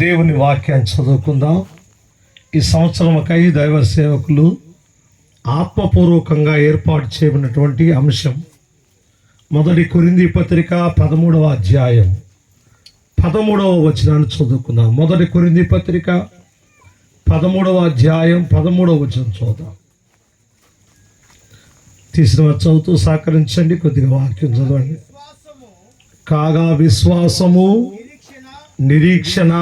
దేవుని వాక్యాన్ని చదువుకుందాం. ఈ సంవత్సరంకై దైవ సేవకులు ఆత్మపూర్వకంగా ఏర్పాటు చేయబడినటువంటి అంశం మొదటి కొరింథీ పత్రిక 13వ అధ్యాయం 13వ వచనాన్ని చదువుకుందాం. మొదటి కొరింథీ పత్రిక 13వ అధ్యాయం 13వ వచనం చూద్దాం. తీసిన చదువుతూ సహకరించండి, కొద్దిగా వాక్యం చదవండి. కాగా విశ్వాసము, నిరీక్షణ,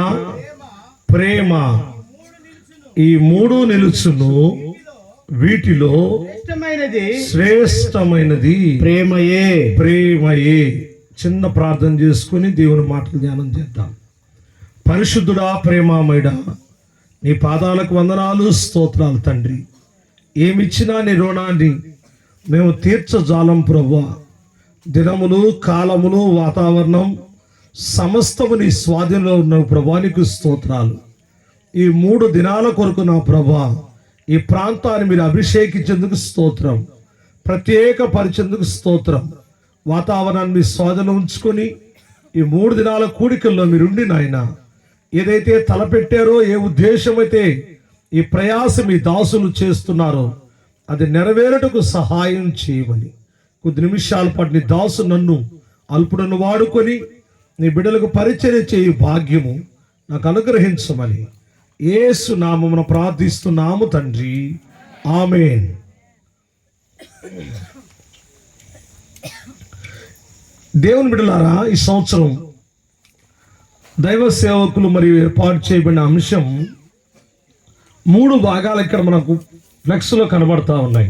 ప్రేమ ఈ మూడు నిలుచును, వీటిలో శ్రేష్టమైనది ప్రేమయే. చిన్న ప్రార్థన చేసుకుని దేవుని మాటలు ధ్యానం చేద్దాం. పరిశుద్ధుడా, ప్రేమామయుడా, నీ పాదాలకు వందనాలు, స్తోత్రాలు తండ్రి. ఏమిచ్చినా నీ రుణాన్ని మేము తీర్చజాలం ప్రభువా. దినములు, కాలములు, వాతావరణం సమస్తము నీ స్వాధీనంలో ఉన్న ప్రభువానికి స్తోత్రాలు. ఈ 3 దినాల కొరకు నా ప్రభా ఈ ప్రాంతాన్ని మీరు అభిషేకించేందుకు స్తోత్రం, ప్రత్యేక పరిచేందుకు స్తోత్రం. వాతావరణాన్ని మీ స్వాధీనంలో ఉంచుకొని ఈ 3 దినాల కూడికల్లో మీరుండి నాయన, ఏదైతే తలపెట్టారో, ఏ ఉద్దేశం అయితే ఈ ప్రయాసం మీ దాసులు చేస్తున్నారో అది నెరవేరుటకు సహాయం చేయమని కొద్ది నిమిషాల పాటు నీ దాసు నన్ను అల్పుడను వాడుకొని నీ బిడ్డలకు పరిచర్య చేయు భాగ్యము నాకు అనుగ్రహించమని యేసు నామమున ప్రార్థిస్తున్నాము తండ్రి, ఆమేన్. దేవుని బిడ్డలారా, ఈ సంవత్సరం దైవ సేవకులు మరియు ఏర్పాటు చేయబడిన అంశం 3 భాగాలు ఇక్కడ మనకు ఫ్లెక్స్లో కనబడతా ఉన్నాయి.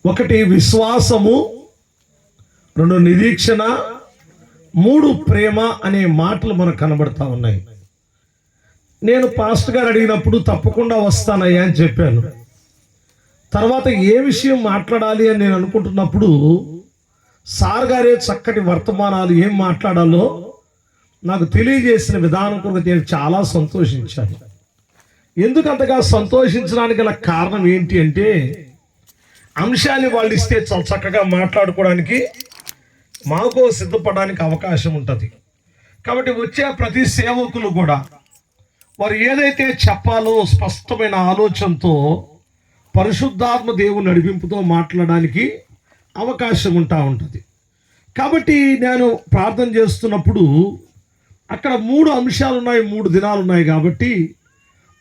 1 విశ్వాసము, 2 నిరీక్షణ, 3 ప్రేమ అనే మాటలు మనకు కనబడతా ఉన్నాయి. నేను పాస్టర్ గారు అడిగినప్పుడు తప్పకుండా వస్తానయ్యా అని చెప్పాను. తర్వాత ఏ విషయం మాట్లాడాలి అని నేను అనుకుంటున్నప్పుడు సార్ గారే చక్కటి వర్తమానాలు ఏం మాట్లాడాలో నాకు తెలియజేసిన విధానం కొరకు నేను చాలా సంతోషించాను. ఎందుకు అంతగా సంతోషించడానికి గల కారణం ఏంటి అంటే, అంశాన్ని వాళ్ళు ఇస్తే చాలా చక్కగా మాట్లాడుకోవడానికి మాకు సిద్ధపడడానికి అవకాశం ఉంటుంది. కాబట్టి వచ్చే ప్రతి సేవకులు కూడా వారు ఏదైతే చెప్పాలో స్పష్టమైన ఆలోచనతో పరిశుద్ధాత్మ దేవుని నడిపింపుతో మాట్లాడడానికి అవకాశం ఉంటుంది. కాబట్టి నేను ప్రార్థన చేస్తున్నప్పుడు అక్కడ 3 అంశాలు ఉన్నాయి, 3 దినాలు ఉన్నాయి. కాబట్టి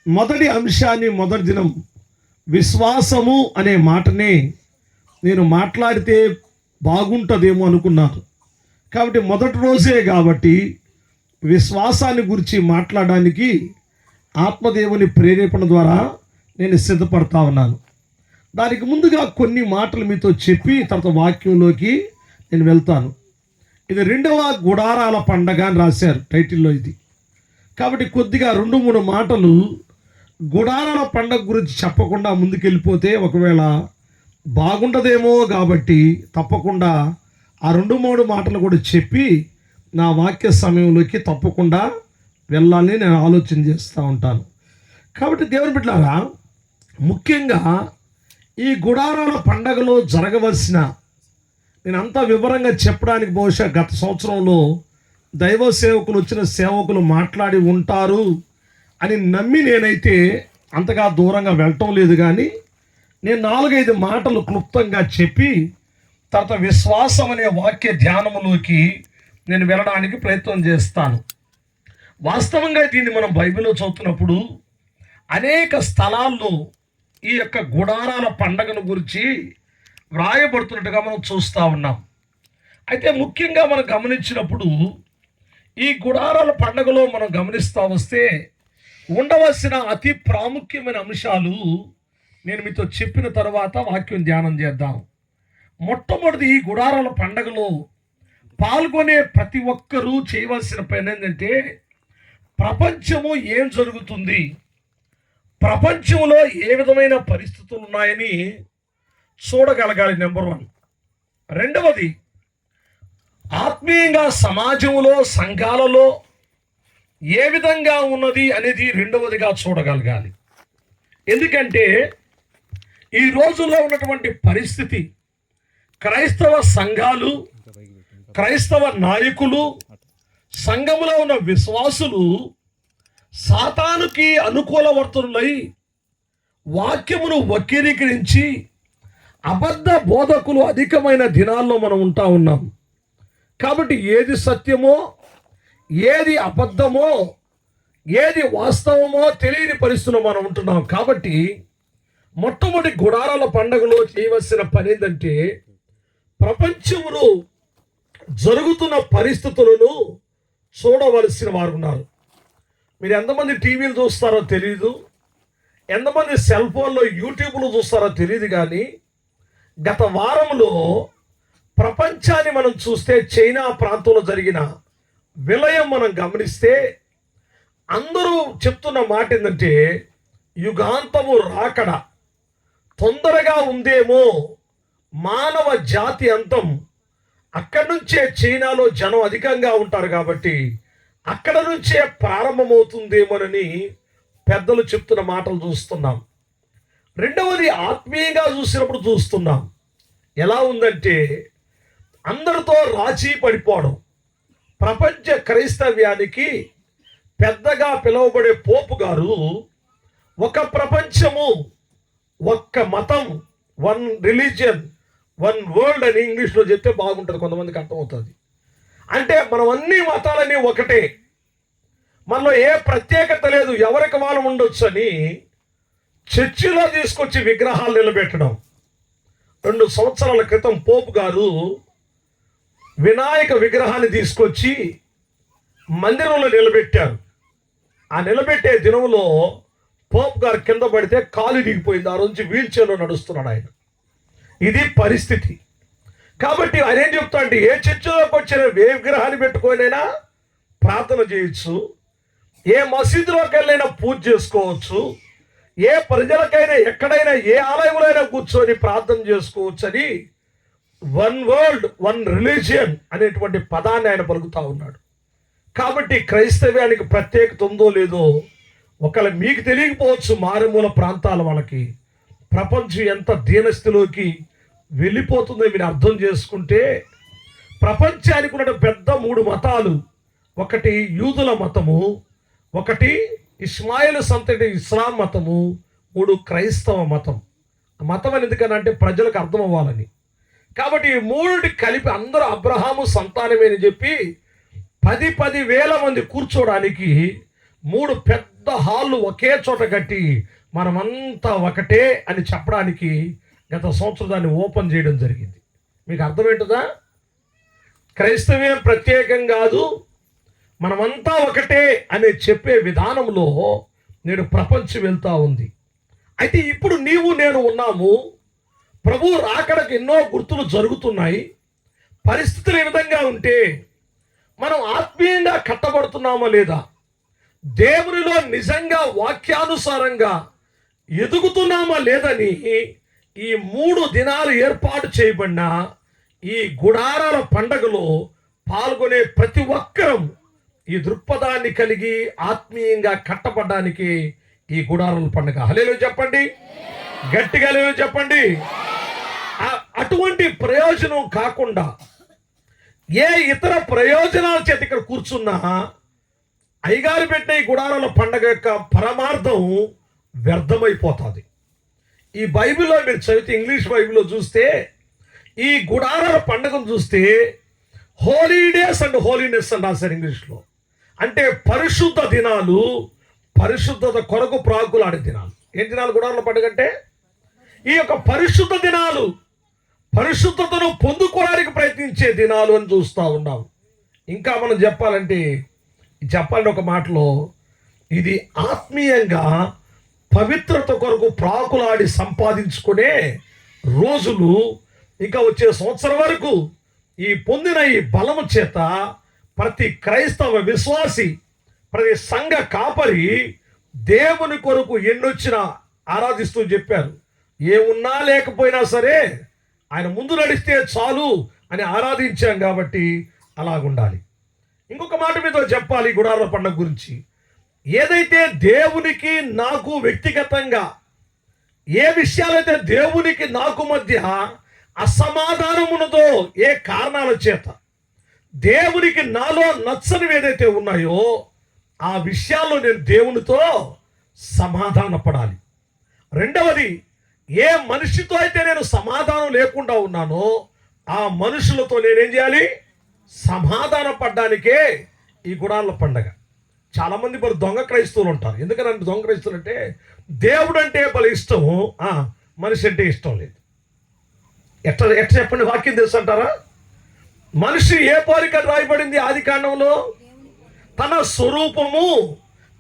మొదటి అంశాన్ని, మొదటి దినం విశ్వాసము అనే మాటనే నేను మాట్లాడితే బాగుంటుందేమో అనుకున్నాను. కాబట్టి మొదటి రోజే కాబట్టి విశ్వాసాన్ని గురించి మాట్లాడడానికి ఆత్మదేవుని ప్రేరేపణ ద్వారా నేను సిద్ధపడతా ఉన్నాను. దానికి ముందుగా కొన్ని మాటలు మీతో చెప్పి తర్వాత వాక్యంలోకి నేను వెళ్తాను. ఇది 2వ గుడారాల పండగ అని రాశారు టైటిల్లో ఇది. కాబట్టి కొద్దిగా 2-3 మాటలు గుడారాల పండగ గురించి చెప్పకుండా ముందుకెళ్ళిపోతే ఒకవేళ బాగుంటుందేమో. కాబట్టి తప్పకుండా ఆ 2-3 మాటలు కూడా చెప్పి నా వాక్య సమయంలోకి తప్పకుండా వెళ్ళాలని నేను ఆలోచన చేస్తూ ఉంటాను. కాబట్టి దేవుని బిడ్డలారా, ముఖ్యంగా ఈ గుడారాల పండగలో జరగవలసిన, నేను అంతా వివరంగా చెప్పడానికి బహుశా గత సంవత్సరంలో దైవ సేవకులు వచ్చిన సేవకులు మాట్లాడి ఉంటారు అని నమ్మి నేనైతే అంతగా దూరంగా వెళ్ళటం లేదు. కానీ నేను 4-5 మాటలు క్లుప్తంగా చెప్పి తర్వాత విశ్వాసం అనే వాక్య ధ్యానములోకి నేను వెళ్ళడానికి ప్రయత్నం చేస్తాను. వాస్తవంగా దీన్ని మనం బైబిల్లో చదువుతున్నప్పుడు అనేక స్థలాల్లో ఈ యొక్క గుడారాల పండగను గురించి వ్రాయబడుతున్నట్టుగా మనం చూస్తూ ఉన్నాం. అయితే ముఖ్యంగా మనం గమనించినప్పుడు ఈ గుడారాల పండగలో మనం గమనిస్తూ వస్తే ఉండవలసిన అతి ప్రాముఖ్యమైన అంశాలు నేను మీతో చెప్పిన తర్వాత వాక్యం ధ్యానం చేద్దాం. మొట్టమొదటి, ఈ గుడారాల పండగలో పాల్గొనే ప్రతి ఒక్కరూ చేయవలసిన పని ఏంటంటే, ప్రపంచము ఏం జరుగుతుంది, ప్రపంచంలో ఏ విధమైన పరిస్థితులు ఉన్నాయని చూడగలగాలి. నెంబర్ 1. 2వది, ఆత్మీయంగా సమాజంలో, సంఘాలలో ఏ విధంగా ఉన్నది అనేది 2వదిగా చూడగలగాలి. ఎందుకంటే ఈ రోజుల్లో ఉన్నటువంటి పరిస్థితి, క్రైస్తవ సంఘాలు, క్రైస్తవ నాయకులు, సంఘములో ఉన్న విశ్వాసులు సాతానుకి అనుకూలవర్తనులై వాక్యమును వక్రీకరించి అబద్ధ బోధకులు అధికమైన దినాల్లో మనం ఉంటా ఉన్నాం. కాబట్టి ఏది సత్యమో, ఏది అబద్ధమో, ఏది వాస్తవమో తెలియని పరిస్థితుల్లో మనం ఉంటున్నాం. కాబట్టి మొట్టమొదటి గుడారాల పండుగలో చేయవలసిన పని ఏంటంటే, ప్రపంచంలో జరుగుతున్న పరిస్థితులను చూడవలసిన వారు ఉన్నారు. మీరు ఎంతమంది టీవీలు చూస్తారో తెలియదు, ఎంతమంది సెల్ ఫోన్లో యూట్యూబ్లో చూస్తారో తెలియదు, కానీ గత వారంలో ప్రపంచాన్ని మనం చూస్తే చైనా ప్రాంతంలో జరిగిన విలయం మనం గమనిస్తే అందరూ చెప్తున్న మాట ఏంటంటే, యుగాంతము రాకడ తొందరగా ఉందేమో, మానవ జాతి అంతం అక్కడి నుంచే, చైనాలో జనం అధికంగా ఉంటారు కాబట్టి అక్కడ నుంచే ప్రారంభమవుతుందేమోనని పెద్దలు చెప్తున్న మాటలు చూస్తున్నాం. రెండవది ఆత్మీయంగా చూసినప్పుడు చూస్తున్నాం. ఎలా ఉందంటే, అందరితో రాజీ పడిపోవడం. ప్రపంచ క్రైస్తవ్యానికి పెద్దగా పిలువబడే పోపు గారు ఒక ప్రపంచము, ఒక్క మతం, వన్ రిలీజియన్, వన్ వరల్డ్ అని ఇంగ్లీష్లో చెప్తే బాగుంటుంది, కొంతమందికి అర్థమవుతుంది. అంటే మనం అన్ని మతాలన్నీ ఒకటే, మనలో ఏ ప్రత్యేకత లేదు, ఎవరికి వాళ్ళు ఉండొచ్చు అని చర్చిలో తీసుకొచ్చి విగ్రహాలు నిలబెట్టడం. 2 సంవత్సరాల క్రితం పోపు గారు వినాయక విగ్రహాన్ని తీసుకొచ్చి మందిరంలో నిలబెట్టారు. ఆ నిలబెట్టే దినంలో పోపు గారు కింద పడితే కాలు దిగిపోయింది. ఆ రోజు వీల్ చైర్లో నడుస్తున్నాడు ఆయన. ఇది పరిస్థితి. కాబట్టి ఆయన ఏం చెప్తా అంటే, ఏ చర్చిలోకి వచ్చిన ఏ విగ్రహాన్ని పెట్టుకోనైనా ప్రార్థన చేయొచ్చు, ఏ మసీదులోకి వెళ్ళైనా పూజ చేసుకోవచ్చు, ఏ ప్రజలకైనా ఎక్కడైనా ఏ ఆలయంలో అయినా కూర్చొని ప్రార్థన చేసుకోవచ్చు అని వన్ వరల్డ్, వన్ రిలీజియన్ అనేటువంటి పదాన్ని ఆయన పలుకుతా ఉన్నాడు. కాబట్టి క్రైస్తవ్యానికి ప్రత్యేకత ఉందో లేదో ఒకవేళ మీకు తెలియకపోవచ్చు. మారుమూల ప్రాంతాల వాళ్ళకి ప్రపంచం ఎంత దీనస్థితిలోకి వెళ్ళిపోతుందో మీరు అర్థం చేసుకుంటే, ప్రపంచానికి ఉన్న పెద్ద 3 మతాలు, ఒకటి యూదుల మతము, ఒకటి ఇస్మాయిల్ సంతతి ఇస్లాం మతము, 3 క్రైస్తవ మతం. మతం అని ఎందుకనంటే ప్రజలకు అర్థం అవ్వాలని. కాబట్టి ఈ 3 కలిపి అందరూ అబ్రహాము సంతానమే అని చెప్పి 10 వేల మంది కూర్చోడానికి 3 పెద్ద హాళ్ళు ఒకే చోట కట్టి మనమంతా ఒకటే అని చెప్పడానికి గత సంవత్సరం దాన్ని ఓపెన్ చేయడం జరిగింది. మీకు అర్థమేంటుందా? క్రైస్తవ్యం ప్రత్యేకం కాదు, మనమంతా ఒకటే అని చెప్పే విధానంలో నేడు ప్రపంచం వెళ్తూ ఉంది. అయితే ఇప్పుడు నీవు నేను ఉన్నాము. ప్రభు రాకడకు ఎన్నో గుర్తులు జరుగుతున్నాయి. పరిస్థితులు ఏ విధంగా ఉంటే మనం ఆత్మీయంగా కట్టబడుతున్నామా లేదా, దేవునిలో నిజంగా వాక్యానుసారంగా ఎదుగుతున్నామా లేదని ఈ 3 దినాలు ఏర్పాటు చేయబడిన ఈ గుడారాల పండగలో పాల్గొనే ప్రతి ఒక్కరం ఈ దృక్పథాన్ని కలిగి ఆత్మీయంగా కట్టబడడానికి ఈ గుడారాల పండుగ. హల్లెలూయా చెప్పండి, గట్టిగా హల్లెలూయా చెప్పండి. అటువంటి ప్రయోజనం కాకుండా ఏ ఇతర ప్రయోజనాల చేత ఇక్కడ కూర్చున్నా అయ్యగారు పెట్టిన ఈ గుడారాల పండుగ యొక్క పరమార్థం వ్యర్థమైపోతుంది. ఈ బైబిల్లో మీరు చదివితే, ఇంగ్లీష్ బైబిల్లో చూస్తే ఈ గుడారాల పండుగను చూస్తే హోలీడేస్ అండ్ హోలీనెస్ అని రాశారు ఇంగ్లీష్లో. అంటే పరిశుద్ధ దినాలు, పరిశుద్ధత కొరకు ప్రాకులాడే దినాలు. ఏం దినాలు గుడారాల పండుగ అంటే? ఈ యొక్క పరిశుద్ధ దినాలు, పరిశుద్ధతను పొందుకోవడానికి ప్రయత్నించే దినాలు అని చూస్తూ ఉన్నాం. ఇంకా మనం చెప్పాలంటే ఒక మాటలో, ఇది ఆత్మీయంగా పవిత్రత కొరకు ప్రాకులాడి సంపాదించుకునే రోజులు. ఇంకా వచ్చే సంవత్సరం వరకు ఈ పొందిన ఈ బలము చేత ప్రతి క్రైస్తవ విశ్వాసి, ప్రతి సంఘ కాపరి దేవుని కొరకు ఎన్నొచ్చినా ఆరాధిస్తూ చెప్పారు. ఏమున్నా లేకపోయినా సరే ఆయన ముందు నడిస్తే చాలు అని ఆరాధించాం. కాబట్టి అలాగుండాలి. ఇంకొక మాట మీతో చెప్పాలి గుడారాల పండుగ గురించి. ఏదైతే దేవునికి నాకు వ్యక్తిగతంగా, ఏ విషయాలైతే దేవునికి నాకు మధ్య అసమాధానం ఉన్నదో, ఏ కారణాల చేత దేవునికి నాలో నచ్చనివి ఏదైతే ఉన్నాయో ఆ విషయాల్లో నేను దేవునితో సమాధాన పడాలి. రెండవది, ఏ మనిషితో అయితే నేను సమాధానం లేకుండా ఉన్నానో ఆ మనుషులతో నేనేం చేయాలి? సమాధాన పడ్డానికే ఈ గుడారాల పండగ. చాలామంది మరి దొంగ క్రైస్తవులు ఉంటారు. ఎందుకనంటే దొంగ క్రైస్తవులు అంటే దేవుడు అంటే వాళ్ళ ఇష్టం, మనిషి అంటే ఇష్టం లేదు. ఎట్లా చెప్పండి, వాక్యం తెలుసు అంటారా? మనిషి ఏ పోలిక రాయబడింది ఆది కాండంలో? తన స్వరూపము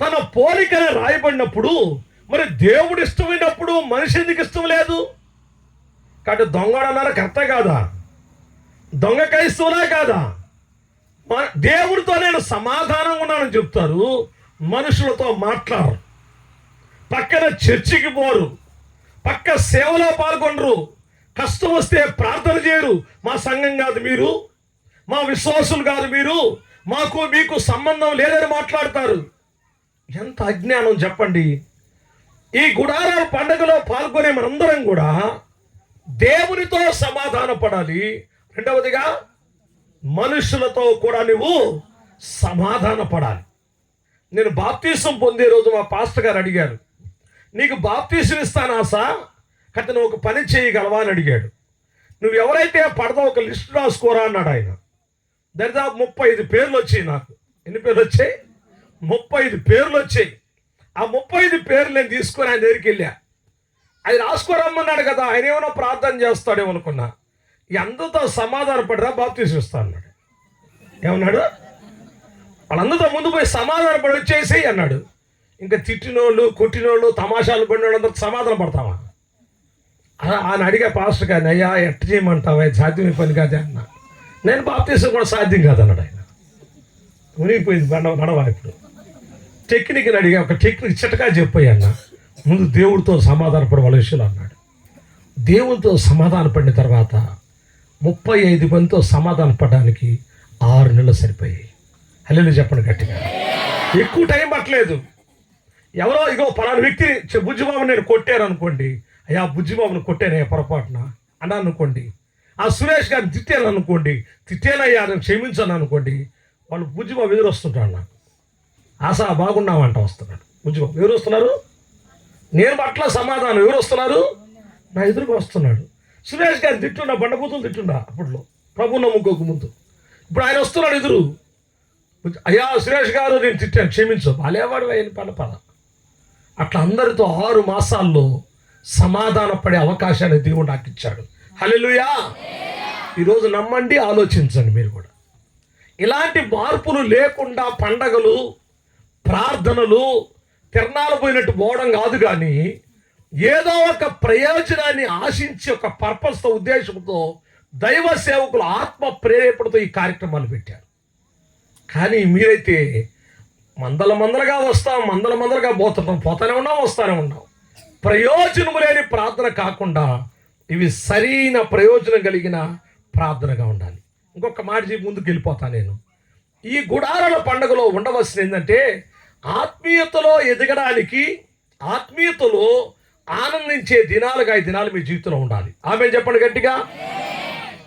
తన పోలికనే రాయబడినప్పుడు మరి దేవుడు ఇష్టమైనప్పుడు మనిషి ఎందుకు ఇష్టం లేదు? కాబట్టి దొంగడు అన్నారు కరెక్టే కాదా? దొంగ క్రైస్తవులా కాదా? దేవుడితో నేను సమాధానంగా ఉన్నానని చెప్తారు, మనుషులతో మాట్లాడరు, పక్కన చర్చికి పోరు, పక్క సేవలో పాల్గొనరు, కష్టం వస్తే ప్రార్థన చేయరు. మా సంఘం కాదు మీరు, మా విశ్వాసులు కాదు మీరు, మాకు మీకు సంబంధం లేదని మాట్లాడతారు. ఎంత అజ్ఞానం చెప్పండి. ఈ గుడారాల పండుగలో పాల్గొనే మనందరం కూడా దేవునితో సమాధాన పడాలి. రెండవదిగా మనుషులతో కూడా నువ్వు సమాధాన పడాలి. నేను బాప్తీసం పొందే రోజు మా పాస్టర్ గారు అడిగారు, నీకు బాప్తీసం ఇస్తాను ఆశా, కథ నువ్వు ఒక పని చేయగలవా అని అడిగాడు. నువ్వు ఎవరైతే పడదో ఒక లిస్టు రాసుకోరా అన్నాడు ఆయన. దరిదాపు 35 పేర్లు వచ్చాయి నాకు. ఎన్ని పేర్లు వచ్చాయి? 35 పేర్లు వచ్చాయి. ఆ 35 పేర్లు నేను తీసుకొని ఆయన దగ్గరికి వెళ్ళా. అది రాసుకోరమ్మన్నాడు కదా, ఆయన ఏమైనా ప్రార్థన చేస్తాడేమో అనుకున్నా. అందరితో సమాధాన పడిరా బాప్తీసం ఇస్తా అన్నాడు. ఏమన్నాడు? వాళ్ళందరితో ముందు పోయి సమాధాన పడి వచ్చేసి అన్నాడు. ఇంకా తిట్టినోళ్ళు, కొట్టినోళ్ళు, తమాషాలు పడినోళ్ళు అందరికి సమాధానం పడతావా? ఆయన అడిగా పాస్టర్ గారిని, అయ్యా ఎట్ట చేయమంటావా, సాధ్యమే పని కాదే అన్న. నేను బాప్తీసం కూడా సాధ్యం కాదన్నాడు ఆయన. మునిగిపోయింది నడవా. ఇప్పుడు టెక్నిక్ని అడిగా, ఒక టెక్నిక్ చిట్టగా చెప్పాయి అన్న. ముందు దేవుడితో సమాధాన పడే వాళ్ళ విషయంలో అన్నాడు. దేవుడితో సమాధాన పడిన తర్వాత 35 మందితో సమాధాన పడడానికి 6 నెలలు సరిపోయాయి. హల్లెలూయా చెప్పండి గట్టిగా. ఎక్కువ టైం పట్టలేదు. ఎవరో ఇగో పలానా వ్యక్తిని బుజ్జిబాబుని నేను కొట్టాను అనుకోండి, అయ్యా బుజ్జిబాబుని కొట్టానయ్యా పొరపాటున అన్నా అనుకోండి. ఆ సురేష్ గారిని తిట్టాను అనుకోండి, తిట్టానయ్యా నేను క్షమించాను అనుకోండి, వాళ్ళు బుజ్జిబాబు ఎదురు వస్తుంటాడు. నాకు ఆశా బాగున్నామంట వస్తున్నాడు బుజ్జిబాబు. ఎవరు వస్తున్నారు? నేను పట్ల సమాధానం. ఎవరు వస్తున్నారు? నా ఎదురుగా వస్తున్నాడు. సురేష్ గారిని తిట్టుండా, బండబూతులు తిట్టుండా అప్పట్లో, ప్రభు నమ్ముకోక ముందు. ఇప్పుడు ఆయన వస్తున్నాడు ఎదురు, అయ్యా సురేష్ గారు నేను తిట్టాను క్షమించు, బాలేవాడు ఆయన పద. అట్లా అందరితో 6 మాసాల్లో సమాధాన పడే అవకాశాన్ని దేవుడు నాకు ఇచ్చాడు. హల్లెలూయా. ఈరోజు నమ్మండి, ఆలోచించండి మీరు కూడా. ఇలాంటి మార్పులు లేకుండా పండగలు, ప్రార్థనలు, తిరణాలు పోయినట్టు పోవడం కాదు, కానీ ఏదో ఒక ప్రయోజనాన్ని ఆశించి ఒక పర్పస్తో, ఉద్దేశంతో దైవ సేవకులు ఆత్మ ప్రేరేపణతో ఈ కార్యక్రమాలు పెట్టారు. కానీ మీరైతే మందలుగా వస్తాం, మందలుగా పోతానే ఉన్నాం, వస్తానే ఉన్నాం. ప్రయోజనం లేని ప్రార్థన కాకుండా ఇవి సరైన ప్రయోజనం కలిగిన ప్రార్థనగా ఉండాలి. ఇంకొక మాట చెప్పి ముందుకు వెళ్ళిపోతాను నేను. ఈ గుడారాల పండుగలో ఉండవలసింది ఏంటంటే ఆత్మీయతలో ఎదగడానికి, ఆత్మీయతలో ఆనందించే దినాలుగా ఈ దినాలు మీ జీవితంలో ఉండాలి. ఆమె చెప్పండి గట్టిగా.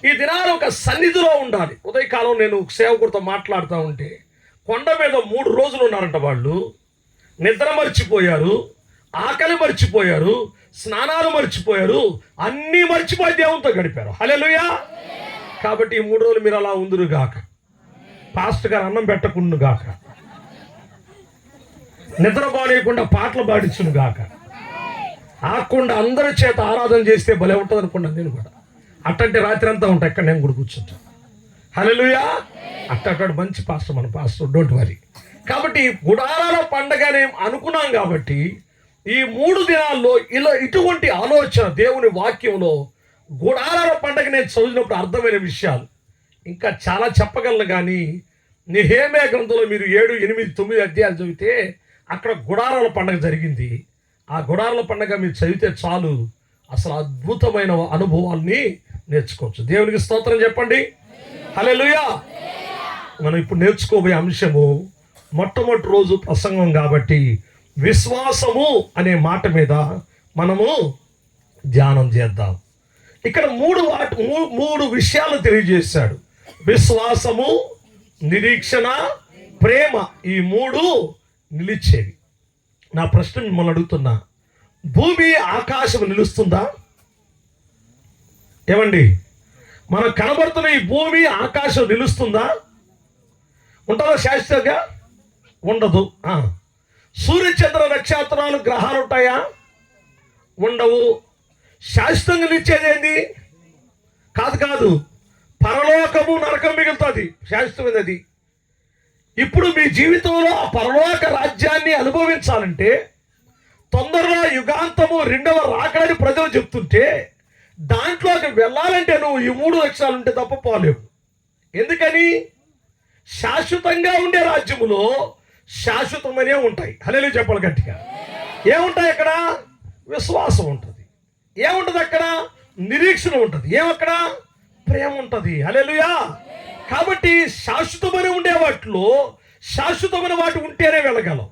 ఈ దినాలు ఒక సన్నిధిలో ఉండాలి. ఉదయకాలం నేను సేవకుడితో మాట్లాడుతూ ఉంటే కొండ మీద 3 రోజులు ఉన్నారంట. వాళ్ళు నిద్ర మర్చిపోయారు, ఆకలి మర్చిపోయారు, స్నానాలు మర్చిపోయారు, అన్నీ మర్చిపోయి దేవునితో గడిపారు. హల్లెలూయా. కాబట్టి ఈ 3 రోజులు మీరు అలా ఉందురు గాక, పాస్టర్ గారు అన్నం పెట్టకుండా గాక, నిద్ర బానేయకుండా పాటలు పాడించును గాక, ఆకుండా అందరి చేత ఆరాధన చేస్తే భలే ఉంటుంది అనుకున్నాను నేను కూడా. అట్టంటే రాత్రి అంతా ఉంటా, ఎక్కడ నేను కూడా కూర్చుంటాను. హల్లెలూయా. అట్ట మంచి పాస్టర్, మన పాస్టర్, డోంట్ వరీ. కాబట్టి గుడారాల పండగనే అనుకున్నాం. కాబట్టి ఈ 3 దినాల్లో ఇలా ఇటువంటి ఆలోచన దేవుని వాక్యంలో గుడారాల పండగ నేను చదివినప్పుడు అర్థమైన విషయాలు ఇంకా చాలా చెప్పగలను. కానీ నెహెమ్యా గ్రంథంలో మీరు 7, 8, 9 అధ్యాయాలు చదివితే అక్కడ గుడారాల పండగ జరిగింది. ఆ గుడారాల పండగ మీరు చదివితే చాలు, అసలు అద్భుతమైన అనుభవాల్ని నేర్చుకోవచ్చు. దేవునికి స్తోత్రం చెప్పండి. హల్లెలూయా. మనం ఇప్పుడు నేర్చుకోబోయే అంశము మొట్టమొదటి రోజు ప్రసంగం కాబట్టి విశ్వాసము అనే మాట మీద మనము ధ్యానం చేద్దాం. ఇక్కడ 3 విషయాలు తెలియజేశాడు. విశ్వాసము, నిరీక్షణ, ప్రేమ. ఈ 3 నిలిచేవి. నా ప్రశ్న మిమ్మల్ని అడుగుతున్నా, భూమి ఆకాశం నిలుస్తుందా? ఏమండి, మనకు కనబడుతున్న ఈ భూమి ఆకాశం నిలుస్తుందా? ఉంటుందా శాశ్వతంగా? ఉండదు. సూర్యచంద్ర నక్షత్రాలు గ్రహాలు ఉంటాయా? ఉండవు. శాశ్వతంగా నిలిచేదేంది? కాదు, పరలోకము నరకం మిగులుతుంది, శాశ్వతమైనది. ఇప్పుడు మీ జీవితంలో ఆ పరలోక రాజ్యాన్ని అనుభవించాలంటే, తొందరలో యుగాంతము రెండవ రాకడని ప్రజలు చెప్తుంటే, దాంట్లోకి వెళ్ళాలంటే నువ్వు ఈ 3 లక్షణాలు ఉంటే తప్ప పోలేవు. ఎందుకని? శాశ్వతంగా ఉండే రాజ్యములో శాశ్వతమనే ఉంటాయి. హల్లెలూయా చెప్పాలి గట్టిగా. ఏముంటాయి అక్కడ? విశ్వాసం ఉంటుంది. ఏముంటుంది అక్కడ? నిరీక్షణ ఉంటుంది. ఏమక్కడ? ప్రేమ ఉంటుంది. హల్లెలూయా. కాబట్టి శాశ్వతమైన ఉండే వాటిలో శాశ్వతమైన వాటి ఉంటేనే వెళ్ళగలవు.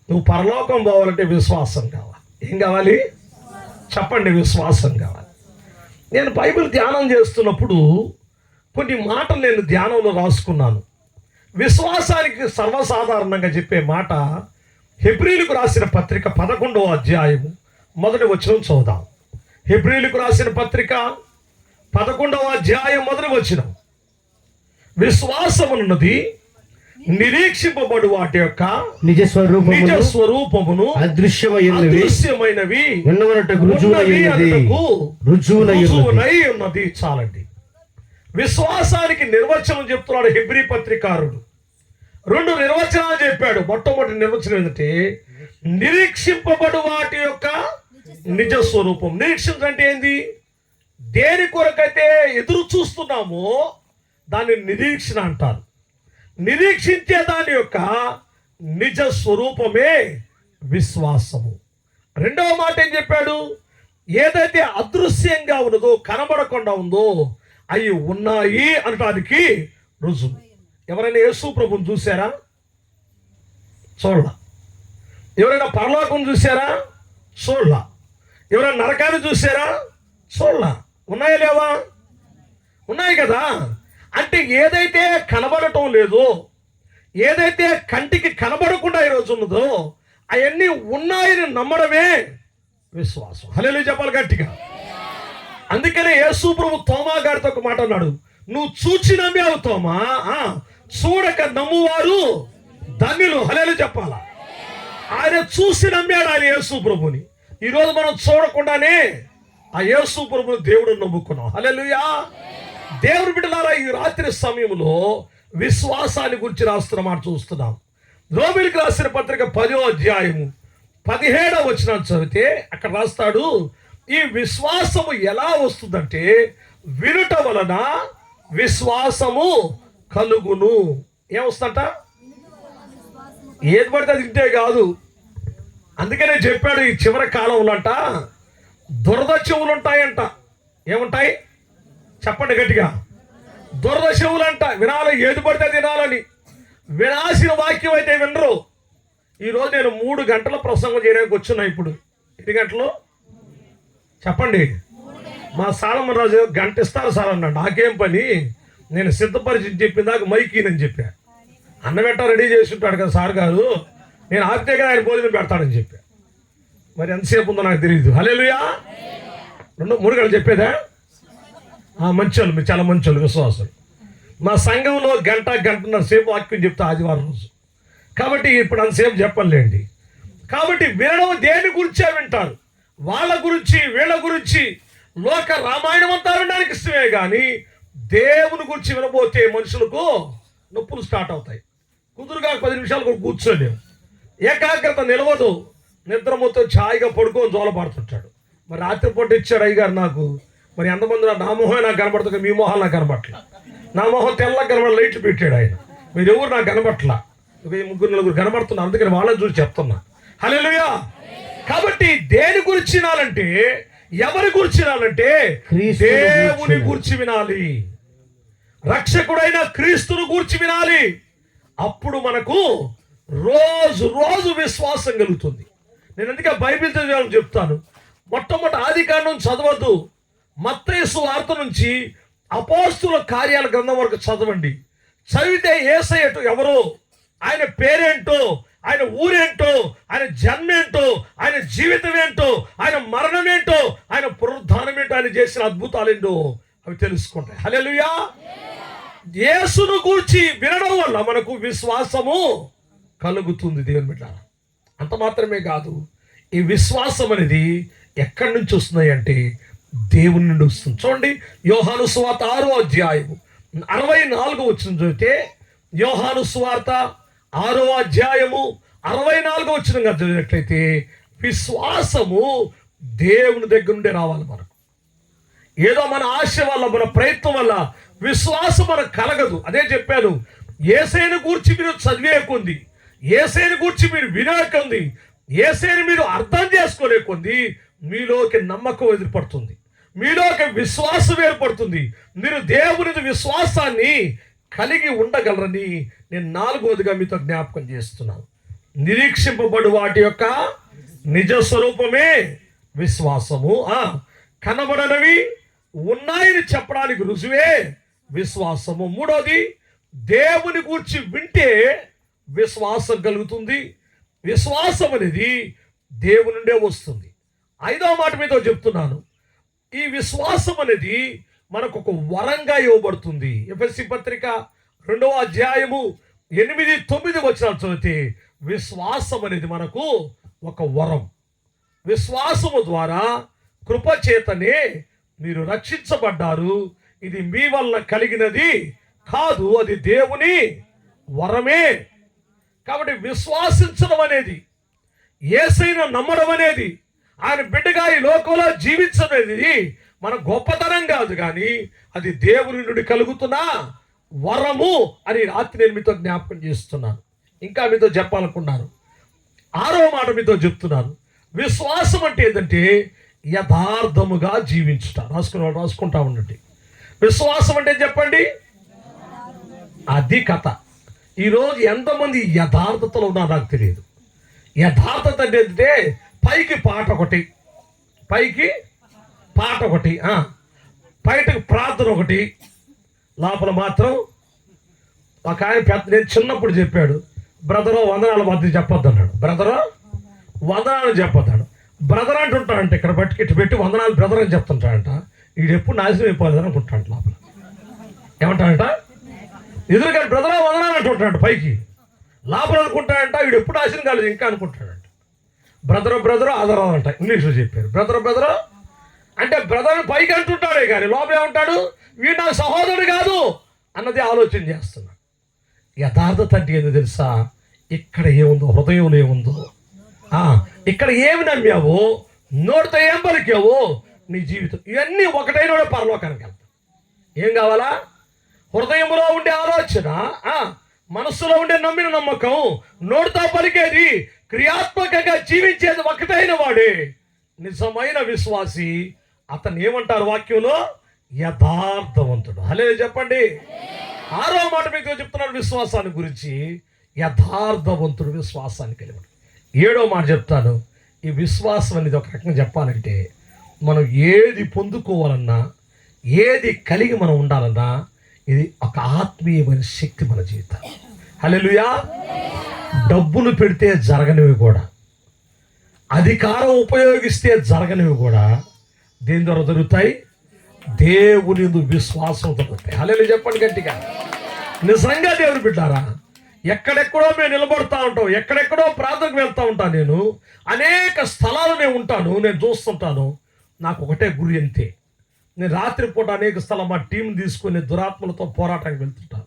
నువ్వు పరలోకం పోవాలంటే విశ్వాసం కావాలి. ఏం కావాలి? చెప్పండి. విశ్వాసం కావాలి. నేను బైబిల్ ధ్యానం చేస్తున్నప్పుడు కొన్ని మాటలు నేను ధ్యానంలో రాసుకున్నాను. విశ్వాసానికి సర్వసాధారణంగా చెప్పే మాట హెబ్రీయులకు రాసిన పత్రిక 11వ అధ్యాయము 1వ వచనం చదువుదాం. హెబ్రీయులకు రాసిన పత్రిక 11వ అధ్యాయం 1వ వచనం. విశ్వాసమున్నది నిరీక్షింపబడు వాటి యొక్క నిజ స్వరూపమును అదృశ్యమైనవి రుజువునై ఉన్నది. చాలండి. విశ్వాసానికి నిర్వచనం చెప్తున్నాడు హెబ్రీ పత్రికారుడు. 2 నిర్వచనాలు చెప్పాడు. మొట్టమొదటి నిర్వచనం ఏంటంటే నిరీక్షింపబడు వాటి యొక్క నిజ స్వరూపం. నిరీక్షించడం అంటే ఏంది? దేని కొరకైతే ఎదురు చూస్తున్నామో దాన్ని నిరీక్షణ అంటారు. నిరీక్షించే దాని యొక్క నిజ స్వరూపమే విశ్వాసము. రెండవ మాట ఏం చెప్పాడు? ఏదైతే అదృశ్యంగా ఉన్నదో, కనబడకుండా ఉందో అవి ఉన్నాయి అనటానికి రుజువు. ఎవరైనా యేసు ప్రభువుని చూసారా? చూడలా. ఎవరైనా పరలోకం చూసారా? చూడలా. ఎవరైనా నరకాన్ని చూసారా? చూడలా. ఉన్నాయా లేవా? ఉన్నాయి కదా. అంటే ఏదైతే కనబడటం లేదో, ఏదైతే కంటికి కనబడకుండా ఈరోజు ఉన్నదో అవన్నీ ఉన్నాయని నమ్మడమే విశ్వాసం. హల్లెలూయా చెప్పాలి గట్టిగా. అందుకనే యేసు ప్రభు తోమా గారితో ఒక మాట అన్నాడు, నువ్వు చూచి నమ్మావు తోమా, చూడక నమ్మువారు ధన్యులు. హల్లెలూయా చెప్పాలా. ఆయన చూసి నమ్మాడు ఆయన యేసు ప్రభుని. ఈరోజు మనం చూడకుండానే ఆ యేసు ప్రభుని దేవుడు నమ్ముకున్నాం. హల్లెలూయా. దేవుని బిడ్డలారా, ఈ రాత్రి సమయంలో విశ్వాసాన్ని గురించి రాస్తున్న మాట చూస్తున్నాం. రోమీయులకు రాసిన పత్రిక 10వ అధ్యాయము 17వ వచనం చదివితే అక్కడ రాస్తాడు, ఈ విశ్వాసము ఎలా వస్తుందంటే వినుట వలన విశ్వాసము కలుగును. ఏమొస్తుందంట? ఏది పడితే అది వింటే కాదు. అందుకనే చెప్పాడు, ఈ చివరి కాలంలో అంట దురద చెవులు ఉంటాయంట. ఏముంటాయి? చెప్పండి గట్టిగా. దురద చెవులంట. వినాలి, ఏది పడితే వినాలని. వినాల్సిన వాక్యం అయితే వినరు. ఈరోజు నేను 3 గంటల ప్రసంగం చేయడానికి వచ్చినా. ఇప్పుడు ఎన్ని గంటలు చెప్పండి? మా సాలమన్ రాజు గంట ఇస్తారు సార్ అన్నాడు. నాకేం పని, నేను సిద్ధపరిచి చెప్పిన దాకా మైకీనని చెప్పా. అన్నం పెట్ట రెడీ చేసి ఉంటాడు కదా సార్ గారు, నేను ఆపితే కదా ఆయన భోజనం పెడతాడని చెప్పా. మరి ఎంతసేపు ఉందో నాకు తెలియదు. హల్లెలూయా. 3 గంటలు చెప్పేదా? మంచోళ్ళు, మీరు చాలా మంచోళ్ళు, విశ్వాసం. మా సంఘంలో గంటన్నర సేపు వాక్యం చెప్తా ఆదివారం రోజు. కాబట్టి ఇప్పుడు అంతసేపు చెప్పలేండి. కాబట్టి వినడం దేని గురించే వింటారు. వాళ్ళ గురించి, వీళ్ళ గురించి, లోక రామాయణం అంతా వినడానికి ఇష్టమే కానీ దేవుని గురించి వినబోతే మనుషులకు నొప్పులు స్టార్ట్ అవుతాయి. కుదురుగా 10 నిమిషాలు కూడా కూర్చోలేము. ఏకాగ్రత నిలవదు. నిద్రమొత్తో ఛాయిగా పడుకొని జోలపడుతుంటాడు. మరి రాత్రిపూట ఇచ్చాడు అయ్యగారు నాకు. మరి ఎంతమంది నా మొహమే నాకు కనబడుతుంది, మీ మొహాలు నాకు కనబట్ల. నా మొహం తెల్లగా కనబడ లైట్లు పెట్టాడు ఆయన. మీరు ఎవరు నాకు కనబట్ల. 3-4 కనబడుతున్నారు. అందుకని వాళ్ళని చూసి చెప్తున్నా. హల్లెలూయా. కాబట్టి దేని గురించి వినాలంటే, ఎవరి గురించి వినాలంటే దేవుని గురించి వినాలి. రక్షకుడైన క్రీస్తుని గురించి వినాలి. అప్పుడు మనకు రోజు రోజు విశ్వాసం కలుగుతుంది. నేను అందుకే బైబిల్ చదివాలని చెప్తాను. మొట్టమొదటి ఆదికాండం చదవద్దు. మత్తయి సువార్త నుంచి అపోస్తుల కార్యాల గ్రంథం వరకు చదవండి. చదివితే యేసయ్య ఎవరో ఆయన పేరేంటో, ఆయన ఊరేంటో, ఆయన జన్మేంటో, ఆయన జీవితం ఏంటో, ఆయన మరణం ఏంటో, ఆయన పునరుద్ధానం ఏంటో, ఆయన చేసిన అద్భుతాలేంటో అవి తెలుసుకుంటాయి. హల్లెలూయా. యేసును గూర్చి వినడం వల్ల మనకు విశ్వాసము కలుగుతుంది దేవుని బిడ్డలారా. అంత మాత్రమే కాదు, ఈ విశ్వాసం అనేది ఎక్కడి నుంచి వస్తున్నాయి అంటే దేవుని నుండి వస్తుంది. చూడండి, యోహాను సువార్త 6వ అధ్యాయము 64 వచనం చదివితే, యోహాను సువార్త 6వ అధ్యాయము 64వ వచనం చదివినట్లయితే, విశ్వాసము దేవుని దగ్గర నుండి రావాలి. మనకు ఏదో మన ఆశ వల్ల, మన ప్రయత్నం వల్ల విశ్వాసం మనకు కలగదు. అదే చెప్పాను, యేసయ్యను గూర్చి మీరు చదివేకుంది, యేసయ్యను గూర్చి మీరు వినేకుంది, యేసయ్యను మీరు అర్థం చేసుకోలేకుంది, మీలోకి నమ్మకం ఎదురుపడుతుంది, మీలోకి విశ్వాసం ఏర్పడుతుంది. మీరు దేవుని విశ్వాసాన్ని కలిగి ఉండగలరని నేను 4వదిగా మీతో జ్ఞాపకం చేస్తున్నాను. నిరీక్షింపబడు వాటి యొక్క నిజ స్వరూపమే విశ్వాసము. కనబడనవి ఉన్నాయని చెప్పడానికి రుజువే విశ్వాసము. 3వది, దేవుని గూర్చి వింటే విశ్వాసం కలుగుతుంది. విశ్వాసం అనేది దేవుని నుండే వస్తుంది. 5వ మాట మీతో చెప్తున్నాను, ఈ విశ్వాసం అనేది మనకు ఒక వరంగా ఇవ్వబడుతుంది. ఎఫెసీ పత్రిక 2వ అధ్యాయము 8-9 వచనాలు చదివితే, విశ్వాసం అనేది మనకు ఒక వరం. విశ్వాసము ద్వారా కృపచేతనే మీరు రక్షించబడ్డారు. ఇది మీ వల్ల కలిగినది కాదు, అది దేవుని వరమే. కాబట్టి విశ్వాసించడం అనేది, యేసయ్యను నమ్మడం అనేది, ఆయన బిడ్డగా ఈ లోకంలో జీవించడం అనేది మన గొప్పతనం కాదు, కానీ అది దేవుని నుండి కలుగుతున్న వరము అని రాత్రి నేను మీతో జ్ఞాపకం చేస్తున్నాను. ఇంకా మీతో చెప్పాలనుకున్నాను. 6వ మాట మీతో చెప్తున్నాను. విశ్వాసం అంటే ఏంటంటే యథార్థముగా జీవించుట. రాసుకుంటా ఉండండి. విశ్వాసం అంటే చెప్పండి, అది కథ. ఈరోజు ఎంతమంది యథార్థతలో ఉన్నారో నాకు తెలియదు. యథార్థత అంటే పైకి పాట ఒకటి, బయటకు ప్రార్థన ఒకటి, లోపల మాత్రం ఒక ఆయన పెద్ద, నేను చిన్నప్పుడు చెప్పాడు, బ్రదరు వందనాలు మధ్య చెప్పొద్దు అన్నాడు. బ్రదరు వందనాలు చెప్పొద్దాడు. బ్రదర్ అంటుంటాడంట, ఇక్కడ ఇటు పెట్టి వందనాలు బ్రదర్ అని చెప్తుంటాడంట. వీడు ఎప్పుడు నాశనం అయిపోలేదు అనుకుంటాడు. లోపల ఏమంటాడంట, ఎదురుగా బ్రదరా వందనాలు అంటుంటాడు పైకి, లోపల అనుకుంటాడంట వీడు ఎప్పుడు నాశనం కాలేదు ఇంకా అనుకుంటాడంట. బ్రదరు ఆధారం అంట, ఇంగ్లీష్లో చెప్పారు. బ్రదరు అంటే బ్రదర్ పైకి అంటుంటాడే కానీ లోపల ఏమంటాడు, వీడు నాకు సహోదరుడు కాదు అన్నది ఆలోచన చేస్తున్నాడు. యథార్థత అంటే ఏందో తెలుసా? ఇక్కడ ఏముందో, హృదయంలో ఏముందో, ఇక్కడ ఏమి నమ్మావో, నోటితో ఏం పలికావో, నీ జీవితం ఇవన్నీ ఒకటైన పరలోకానికి వెళ్తాం. ఏం కావాలా? హృదయంలో ఉండే ఆలోచన, మనస్సులో ఉండే నమ్మిన నమ్మకం, నోటితో పలికేది, క్రియాత్మకంగా జీవించేది ఒకటైన వాడే నిజమైన విశ్వాసి. అతను ఏమంటారు వాక్యంలో? యథార్థవంతుడు. హల్లెలూయా చెప్పండి. 6వ మాట మీకు చెప్తున్నాడు విశ్వాసాన్ని గురించి. యథార్థవంతుడు విశ్వాసాన్ని కలిగాడు. 7వ మాట చెప్తాను. ఈ విశ్వాసం అనేది ఒక రకంగా చెప్పాలంటే, మనం ఏది పొందుకోవాలన్నా, ఏది కలిగి మనం ఉండాలన్నా, ఇది ఒక ఆత్మీయమైన శక్తి మన జీవితం. హల్లెలూయా. డబ్బులు పెడితే జరగనివి కూడా, అధికారం ఉపయోగిస్తే జరగనివి కూడా దేని ద్వారా జరుగుతాయి? దేవుని విశ్వాసం దొరుకుతాయి. హల్లెలూయా చెప్పండి గట్టిగా. నిజంగా దేవుని బిడ్డారా, ఎక్కడెక్కడో మేము నిలబడతా ఉంటాం, ఎక్కడెక్కడో ప్రార్థనకు వెళ్తూ ఉంటాను. నేను అనేక స్థలాలు నేను ఉంటాను, నేను చూస్తుంటాను. నాకు ఒకటే గురి అంతే. నేను రాత్రిపూట అనేక స్థలం మా టీం తీసుకుని దురాత్మలతో పోరాటానికి వెళ్తుంటాను.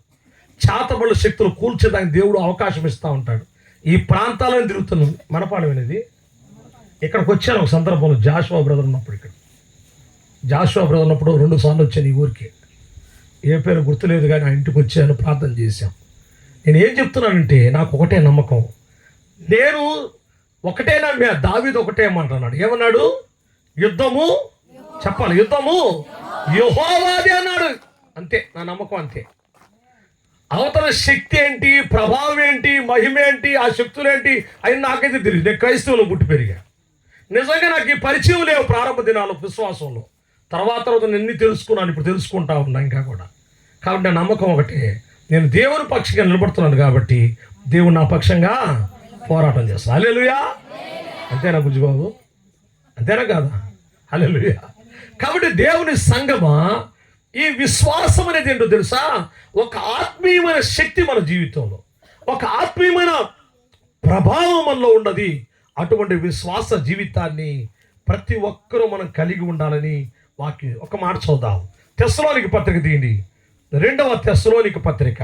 చేతబడుల శక్తులు కూల్చేదానికి దేవుడు అవకాశం ఇస్తూ ఉంటాడు. ఈ ప్రాంతాలను తిరుగుతున్నాను. మనపాడు అనేది ఇక్కడికి వచ్చాను ఒక సందర్భంలో. జాషువా బ్రదర్ ఉన్నప్పుడు, ఇక్కడ జాషువా బ్రదర్ ఉన్నప్పుడు 2 సార్లు వచ్చాను ఈ ఊరికి. ఏ పేరు గుర్తులేదు కానీ ఆ ఇంటికి వచ్చాను, ప్రార్థన చేశాం. నేను ఏం చెప్తున్నానంటే, నాకు ఒకటే నమ్మకం. నేను ఒకటే నమ్మా. దావీదు ఒకటే మాట అన్నాడు. ఏమన్నాడు? యుద్ధము చెప్పాలి, యుద్ధము యెహోవాదే అన్నాడు. అంతే నా నమ్మకం, అంతే. అవతల శక్తి ఏంటి, ప్రభావం ఏంటి, మహిమ ఏంటి, ఆ శక్తులేంటి అవి నాకైతే తెలియదు. నేను క్రైస్తవులో పుట్టి పెరిగా. నిజంగా నాకు ఈ పరిచయం లేవు ప్రారంభ దినాలు విశ్వాసంలో. తర్వాత నేను ఎన్ని తెలుసుకున్నాను, ఇప్పుడు తెలుసుకుంటా ఉన్నా ఇంకా కూడా. కాబట్టి నా నమ్మకం ఒకటే, నేను దేవుని పక్షిగా నిలబడుతున్నాను కాబట్టి దేవుడు నా పక్షంగా పోరాటం చేస్తాడు. హల్లెలూయా. అంతేనా బుజ్జిబాబు? అంతేనా కాదా? హల్లెలూయా. కాబట్టి దేవుని సంగమా, ఈ విశ్వాసం అనేది ఏంటో తెలుసా? ఒక ఆత్మీయమైన శక్తి మన జీవితంలో, ఒక ఆత్మీయమైన ప్రభావం మనలో ఉన్నది. అటువంటి విశ్వాస జీవితాన్ని ప్రతి ఒక్కరూ మనం కలిగి ఉండాలని వాక్యం. ఒక మాట చూద్దాం. తెస్సలోనిక పత్రిక తీయండి, 2వ తెస్సలోనిక పత్రిక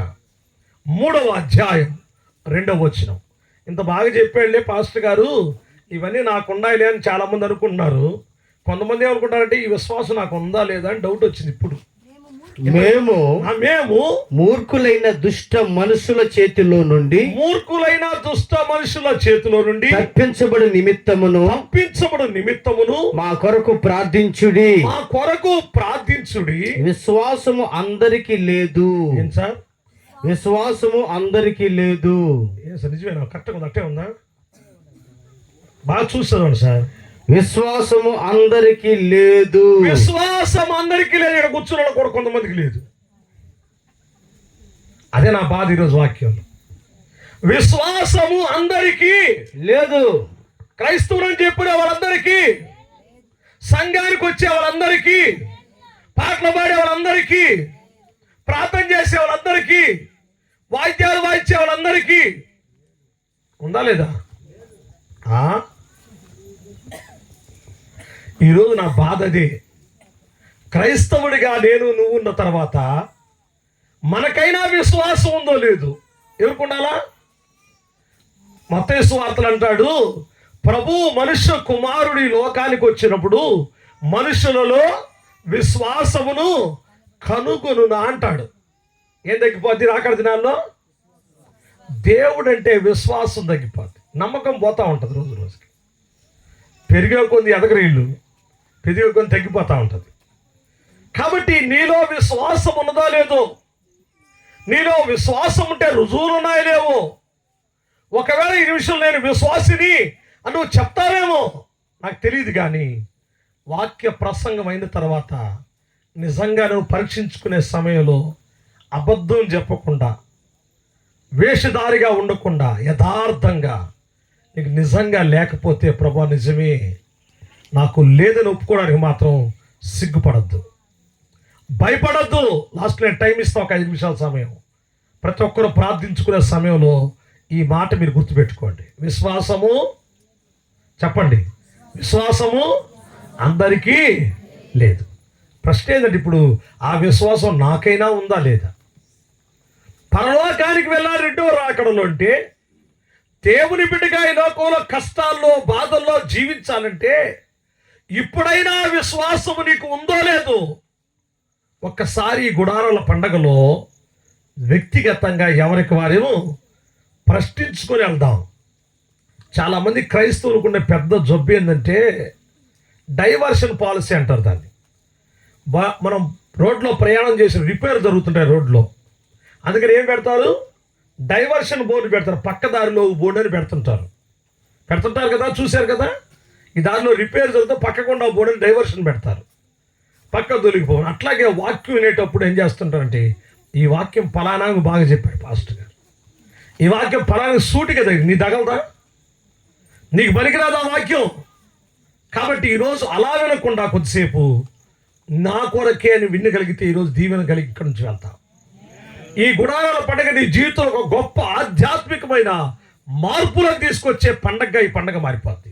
3వ అధ్యాయం 2వ వచనం. ఇంత బాగా చెప్పాడులే పాస్టర్ గారు, ఇవన్నీ నాకు ఉండాలి అని చాలామంది అనుకుంటున్నారు. కొంతమంది ఏమనుకుంటారంటే ఈ విశ్వాసం నాకు ఉందా లేదా అని డౌట్ వచ్చింది. ఇప్పుడు మేము మూర్ఖులైన దుష్ట మనుషుల చేతిలో నుండి తప్పించబడు నిమిత్తమును మా కొరకు ప్రార్థించుడి. విశ్వాసము అందరికీ లేదు. ఏం సార్? విశ్వాసము అందరికీ లేదు. నిజమేనా? కరెక్ట్గా ఉంది, అట్టే ఉందా? బాగా చూస్తాను సార్. విశ్వాసము అందరికీ లేదు. విశ్వాసం అందరికీ లేదు. ఇక్కడ కూర్చున్న కూడా కొంతమందికి లేదు. అదే నా బాధ ఈరోజు వాక్యం. విశ్వాసము అందరికీ లేదు. క్రైస్తవులని చెప్పిన వాళ్ళందరికీ, సంఘానికి వచ్చే వాళ్ళందరికీ, పాటలు పాడే వాళ్ళందరికీ, ప్రార్థన చేసే వాళ్ళందరికీ, వాయిద్యాలు వాయించే వాళ్ళందరికీ ఉందా లేదా? ఈరోజు నా బాధ అదే. క్రైస్తవుడిగా నేను నువ్వు ఉన్న తర్వాత మనకైనా విశ్వాసం ఉందో లేదు. ఎవరుకుండాలా? మత్తయి సువార్తలు అంటాడు, ప్రభు మనుష్య కుమారుడి లోకానికి వచ్చినప్పుడు మనుషులలో విశ్వాసమును కనుగొనునా అంటాడు. ఏం తగ్గిపోద్ది రాకడ దినాల్లో? దేవుడంటే విశ్వాసం తగ్గిపోద్ది, నమ్మకం పోతా ఉంటుంది. రోజు రోజుకి పెరిగే కొద్ది ఎదగరీళ్ళు, పెరిగే కొద్ది తగ్గిపోతూ ఉంటుంది. కాబట్టి నీలో విశ్వాసం ఉన్నదో లేదో, నీలో విశ్వాసం ఉంటే రుజువులు ఉన్నాయో లేవో. ఒకవేళ ఈ నిమిషం నేను విశ్వాసిని అని నువ్వు చెప్తావేమో నాకు తెలియదు, కానీ వాక్య ప్రసంగం అయిన తర్వాత నిజంగా నువ్వు పరీక్షించుకునే సమయంలో అబద్ధం చెప్పకుండా, వేషధారిగా ఉండకుండా, యథార్థంగా నీకు నిజంగా లేకపోతే ప్రభా నిజమే నాకు లేదని ఒప్పుకోవడానికి మాత్రం సిగ్గుపడద్దు, భయపడద్దు. లాస్ట్ నేను టైం ఇస్తాను, ఒక 5 నిమిషాల సమయం. ప్రతి ఒక్కరూ ప్రార్థించుకునే సమయంలో ఈ మాట మీరు గుర్తుపెట్టుకోండి. విశ్వాసము, చెప్పండి, విశ్వాసము అందరికీ లేదు. ప్రశ్న ఏంటంటే ఇప్పుడు ఆ విశ్వాసం నాకైనా ఉందా లేదా? పరలోకానికి వెళ్ళాలి 2వ రాకడలో అంటే, దేవుని బిడ్డగా ఈ లోకంలో కష్టాల్లో బాధల్లో జీవించాలంటే ఇప్పుడైనా విశ్వాసము నీకు ఉందో లేదో ఒక్కసారి గుడారాల పండగలో వ్యక్తిగతంగా ఎవరికి వారేమో ప్రశ్నించుకొని వెళ్దాం. చాలామంది క్రైస్తవులకు ఉండే పెద్ద జబ్బు ఏంటంటే డైవర్షన్ పాలసీ అంటారు దాన్ని. మనం రోడ్లో ప్రయాణం చేసి రిపేర్ జరుగుతుంటాయి రోడ్లో, అందుకని ఏం పెడతారు? డైవర్షన్ బోర్డు పెడతారు. పక్కదారిలో బోర్డు అని పెడుతుంటారు కదా, చూశారు కదా. ఈ దారిలో రిపేర్ జరిగితే పక్కకుండా బోర్డు అని డైవర్షన్ పెడతారు, పక్క దొరికిపోవడం. అట్లాగే వాక్యం వినేటప్పుడు ఏం చేస్తుంటారంటే, ఈ వాక్యం ఫలానా బాగా చెప్పాడు పాస్టర్ గారు, ఈ వాక్యం ఫలానా సూటిగా తగిలి నీ తగలదా, నీకు పనికిరాదు ఆ వాక్యం. కాబట్టి ఈరోజు అలా వినకుండా కొద్దిసేపు నా కొరకే అని వినగలిగితే ఈరోజు దీవెన కలిగి ఇక్కడి నుంచి వెళ్తాం. ఈ గుడారాల పండుగ నీ జీవితంలో ఒక గొప్ప ఆధ్యాత్మికమైన మార్పులకు తీసుకొచ్చే పండగగా ఈ పండగ మారిపోద్ది.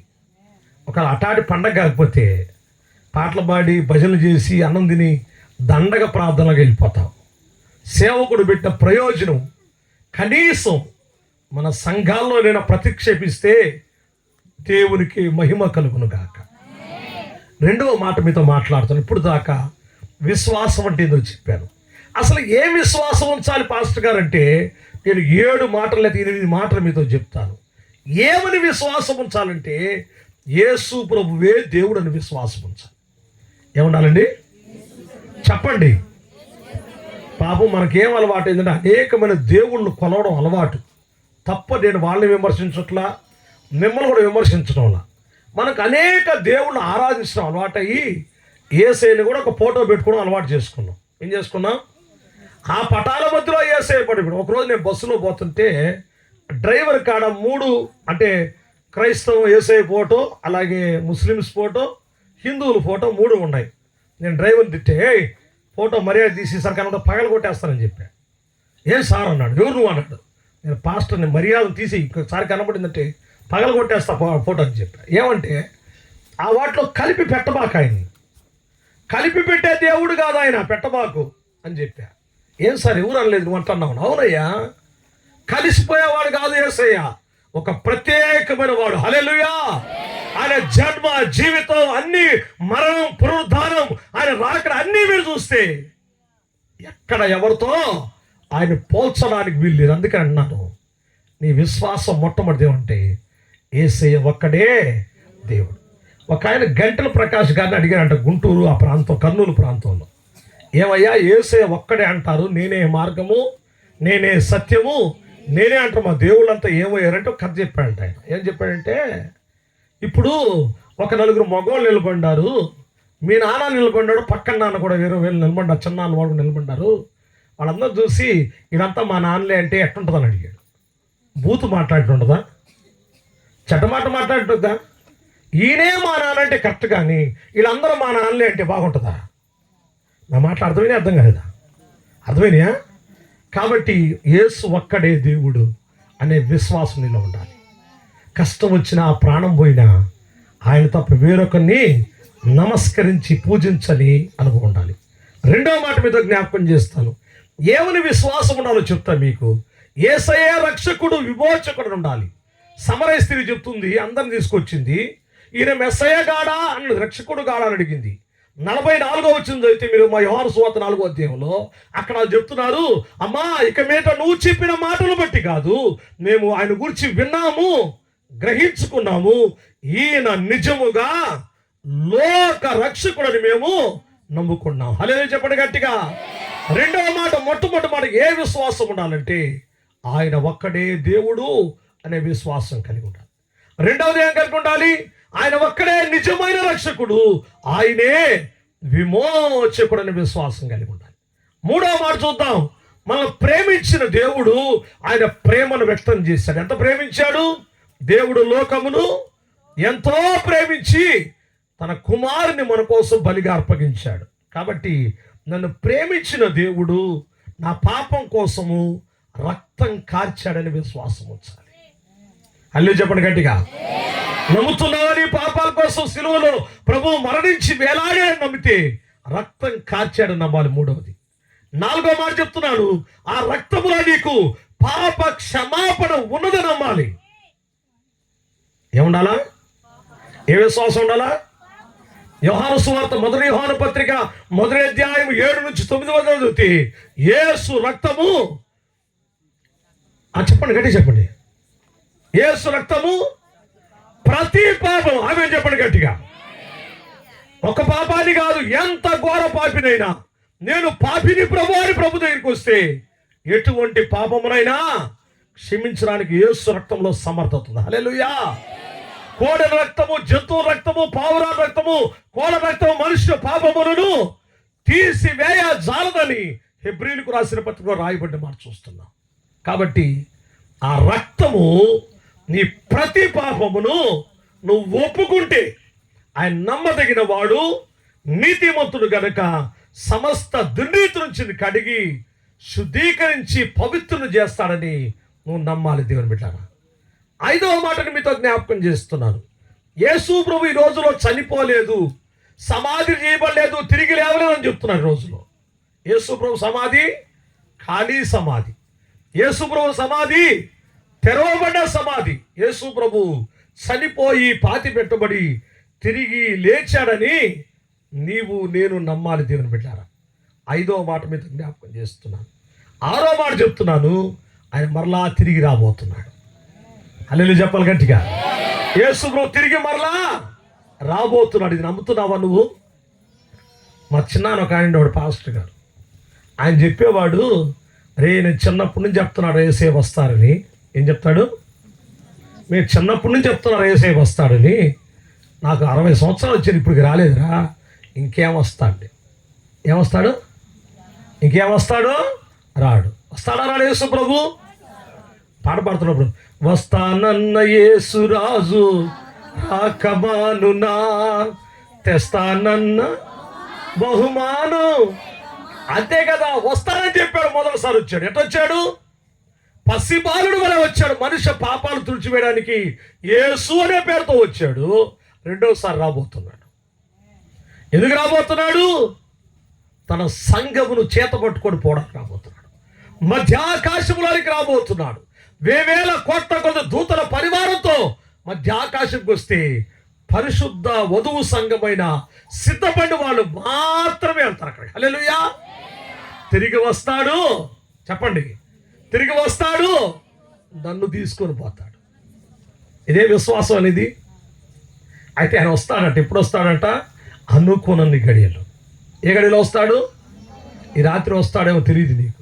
ఒక అటాటి పండగ కాకపోతే పాటలు పాడి భజనలు చేసి అన్నం తిని దండగ ప్రార్థనగా వెళ్ళిపోతాం. సేవకుడు పెట్టిన ప్రయోజనం కనీసం మన సంఘాల్లో నేను ప్రతిక్షేపిస్తే దేవునికి మహిమ కలుగును గాక. 2వ మాట మీతో మాట్లాడుతాను. ఇప్పుడు దాకా విశ్వాసం అంటే ఏదో చెప్పాను. అసలు ఏ విశ్వాసం ఉంచాలి పాస్టర్ గారు అంటే, నేను 7 మాటలు లేదా 8 మాటలు మీతో చెప్తాను. ఏమని విశ్వాసం ఉంచాలంటే, యేసు ప్రభువే దేవుడు అని విశ్వాసం ఉంచాలి. ఏమన్నాలండి? చెప్పండి. పాపం మనకేం అలవాటు ఏంటంటే అనేకమైన దేవుళ్ళు కొలవడం అలవాటు. తప్ప నేను వాళ్ళని విమర్శించట్లా, మిమ్మల్ని కూడా విమర్శించడంలా. మనకు అనేక దేవుళ్ళు ఆరాధించడం అలవాటయ్యి యేసయ్యని కూడా ఒక ఫోటో పెట్టుకోవడం అలవాటు చేసుకున్నాం. ఏం చేసుకున్నాం? ఆ పటాల మధ్యలో యేసయ్య పడిపోయాడు. ఒకరోజు నేను బస్సులో పోతుంటే డ్రైవర్ కాడ 3 అంటే క్రైస్తవ యేసయ్య ఫోటో, అలాగే ముస్లిమ్స్ ఫోటో, హిందువుల ఫోటో 3 ఉన్నాయి. నేను డ్రైవర్ని తిట్టే, "ఏయ్ ఫోటో మర్యాద తీసేసారు కనుక పగల కొట్టేస్తానని చెప్పా." "ఏం సార్" అన్నాడు. "ఎవరు నువ్వు?" అన్నాడు. "నేను పాస్టర్ని, మర్యాద తీసి ఇంకోసారి కనబడిందంటే పగల కొట్టేస్తా ఫోటో" అని చెప్పా. ఏమంటే ఆ వాటిలో కలిపి పెట్టబాక, ఆయన్ని కలిపి పెట్టే దేవుడు కాదు ఆయన, పెట్టబాకు అని చెప్పా. "ఏం సార్ ఎవరు అనలేదు నువ్వు అంటున్నావు?" "అవునయ్యా, కలిసిపోయేవాడు కాదు యేసయ్య, ఒక ప్రత్యేకమైన వాడు." హల్లెలూయా. ఆయన జన్మ, జీవితం, అన్ని, మరణం, పునరుద్ధానం, ఆయన రాకడ అన్నీ మీరు చూస్తే ఎక్కడ ఎవరితో ఆయన పోల్చడానికి వీల్లేదు. అందుకని అన్నాను, నీ విశ్వాసం మొట్టమొదటి ఏమంటే యేసయ్య ఒక్కడే దేవుడు. ఒక ఆయన గంటల ప్రకాష్ గారిని అడిగారంట, గుంటూరు ఆ ప్రాంతం, కర్నూలు ప్రాంతంలో. "ఏమయ్యా యేసయ్య ఒక్కడే అంటారు, నేనే మార్గము, నేనే సత్యము, నేనే అంటారు, మా దేవుళ్ళంతా ఏమయ్యారంటే" ఒక కథ చెప్పాడంట ఆయన. ఏం చెప్పాడంటే, ఇప్పుడు ఒక 4 మగవాళ్ళు నిలబడ్డారు, మీ నాన్న నిలబడ్డాడు, పక్కన నాన్న కూడా వేరే వేళ్ళు నిలబడ్డారు, చిన్న నాన్న వాళ్ళు నిలబడ్డారు. వాళ్ళందరూ చూసి ఇదంతా మా నాన్నలే అంటే ఎట్టుంటుందని అడిగాడు. బూతు మాట్లాడుతుండదా, చెడ్డ మాట మాట్లాడుతుందా? ఈయనే మా నాన్న అంటే కరెక్ట్, కానీ వీళ్ళందరూ మా నాన్నలే అంటే బాగుంటుందా? నా మాటలు అర్థమైనా అర్థం కాలేదా? అర్థమైనా? కాబట్టి యేసు ఒక్కడే దేవుడు అనే విశ్వాసం నీలో ఉండాలి. కష్టం వచ్చినా, ప్రాణం పోయినా ఆయన తప్ప వేరొకరిని నమస్కరించి పూజించని అనుభవం ఉండాలి. రెండవ మాట మీద జ్ఞాపకం చేస్తాను. ఏమని విశ్వాసం ఉండాలో చెప్తా మీకు. యేసయ్య రక్షకుడు, విమోచకుడు ఉండాలి. సమరయ స్త్రీ చెప్తుంది, అందరిని తీసుకొచ్చింది, ఈయన మెస్సయ్య గాడా అని, రక్షకుడు గాడా అని అడిగింది. 44వ వచనం చదివితే మీరు మా యోహాను సువార్త 4వ అధ్యాయంలో అక్కడ చెప్తున్నారు, "అమ్మా, ఇక మీద నువ్వు చెప్పిన మాటలు బట్టి కాదు, మేము ఆయన గురించి విన్నాము, గ్రహించుకున్నాము, ఈయన నిజముగా లోక రక్షకుడని మేము నమ్ముకున్నాం." హల్లెలూయా చెప్పండి గట్టిగా. రెండవ మాట, మొట్టమొదటి మాట, ఏ విశ్వాసం ఉండాలంటే ఆయన ఒక్కడే దేవుడు అనే విశ్వాసం కలిగి ఉండాలి. రెండవది ఏం కలిగి ఉండాలి? ఆయన ఒక్కడే నిజమైన రక్షకుడు, ఆయనే విమోచకుడు అనే విశ్వాసం కలిగి ఉండాలి. మూడవ మాట చూద్దాం. మనల్ని ప్రేమించిన దేవుడు ఆయన ప్రేమను వ్యక్తం చేశాడు. ఎంత ప్రేమించాడు? దేవుడు లోకమును ఎంతో ప్రేమించి తన కుమారుని మన కోసం బలిగా అర్పగించాడు. కాబట్టి నన్ను ప్రేమించిన దేవుడు నా పాపం కోసము రక్తం కార్చాడని విశ్వాసం ఉంచాలి. హల్లెలూయా చెప్పండి గట్టిగా. నమ్ముతున్నావని పాపాల కోసం సిలువలో ప్రభువు మరణించి వేలాడాడని నమ్మితే రక్తం కార్చాడని నమ్మాలి. మూడవది. నాలుగో మాట చెప్తున్నాను, ఆ రక్తములో నీకు పాప క్షమాపణ ఉన్నదని నమ్మాలి. ఏముండాలా? ఏ విశ్వాసం ఉండాలా? యోహాను సువార్త మొదటి యోహాను పత్రిక 1వ అధ్యాయం 7 నుంచి 9 వరకు చదివితే యేసు రక్తము, చెప్పండి గట్టి చెప్పండి, యేసు రక్తము ప్రతి పాపం, ఆమె చెప్పండి గట్టిగా. ఒక పాపాన్ని కాదు, ఎంత ఘోర పాపినైనా, నేను పాపిని ప్రభు అని ప్రభు దగ్గరికి వస్తే ఎటువంటి పాపమునైనా క్షమించడానికి యేసు రక్తంలో సమర్థత ఉంది. హల్లెలూయా. కోడెల రక్తము, జంతువు రక్తము, పావురాల రక్తము, కోళ్ళ రక్తము మనుష్య పాపములను తీసివేయ జాలదని హెబ్రీయులకు రాసిన పత్రికలో రాయబడిన మాట చూస్తున్నాం. కాబట్టి ఆ రక్తము నీ ప్రతి పాపమును నువ్వు ఒప్పుకుంటే ఆయన నమ్మదగిన వాడు, నీతిమంతుడు గనుక సమస్త దుర్నీతి నుంచి కడిగి శుద్ధీకరించి పవిత్రుని చేస్తాడని నువ్వు నమ్మాలి. దేవుని బిడ్డలారా, 5వ మాటను మీతో జ్ఞాపకం చేస్తున్నాను. యేసు ప్రభు ఈ రోజులో చనిపోలేదు, సమాధి చేయబడలేదు, తిరిగి లేవలేదు అని చెప్తున్నారు. రోజులో యేసు ప్రభు సమాధి ఖాళీ సమాధి, యేసు ప్రభు సమాధి తెరవబడ్డ సమాధి. యేసు ప్రభు చనిపోయి పాతి పెట్టబడి తిరిగి లేచాడని నీవు నేను నమ్మాలి. దేవుని బిడ్డలారా, 5వ మాట మీద జ్ఞాపకం చేస్తున్నాను. 6వ మాట చెప్తున్నాను, ఆయన మరలా తిరిగి రాబోతున్నాడు. హల్లెలూయా చెప్పాలి గట్టిగా. యేసు ప్రభు తిరిగి మరలా రాబోతున్నాడు. ఇది నమ్ముతున్నావా నువ్వు? మా చిన్నాన్న ఒక ఆయన వాడు పాస్టర్ గారు, ఆయన చెప్పేవాడు, రే నేను చిన్నప్పటి నుంచి చెప్తున్నాడు యేసయ్య వస్తారని. ఏం చెప్తాడు? మీరు చిన్నప్పటి నుంచి చెప్తున్నారు యేసయ్య వస్తాడని. నాకు 60 సంవత్సరాలు వచ్చారు, ఇప్పటికి రాలేదురా. ఇంకేమొస్తాడు? ఏమొస్తాడు? ఇంకేమొస్తాడు? రాడు. వస్తాడా రాడు యేసు ప్రభు? పాట పాడుతున్నప్పుడు వస్తానన్న యేసురాజు రాకమానునా, తెస్తానన్న బహుమానం. అంతే కదా, వస్తానని చెప్పాడు. మొదటిసారి వచ్చాడు. ఎట్టొచ్చాడు? పసిబాలుడు వల్ల వచ్చాడు. మనుష్య పాపాలు తుడిచివేయడానికి యేసు అనే పేరుతో వచ్చాడు. రెండోసారి రాబోతున్నాడు. ఎందుకు రాబోతున్నాడు? తన సంఘమును చేతపట్టుకొని పోవడానికి రాబోతున్నాడు. మధ్యాకాశంలోనికి రాబోతున్నాడు. వేవేల కోట్ల కొద్ది దూతల పరివారంతో మధ్యాకాశంకి వస్తే పరిశుద్ధ వధువు సంఘమైన సిద్ధపడిన వాళ్ళు మాత్రమే వెళ్తారు అక్కడ. హల్లెలూయా. తిరిగి వస్తాడు. చెప్పండి, తిరిగి వస్తాడు, నన్ను తీసుకొని పోతాడు. ఇదే విశ్వాసం అనేది. అయితే ఆయన వస్తాడంట. ఎప్పుడు వస్తాడంట? అనుకోనన్ని గడియలు. ఏ గడియలో వస్తాడు? ఈ రాత్రి వస్తాడేమో తెలియదు నీకు.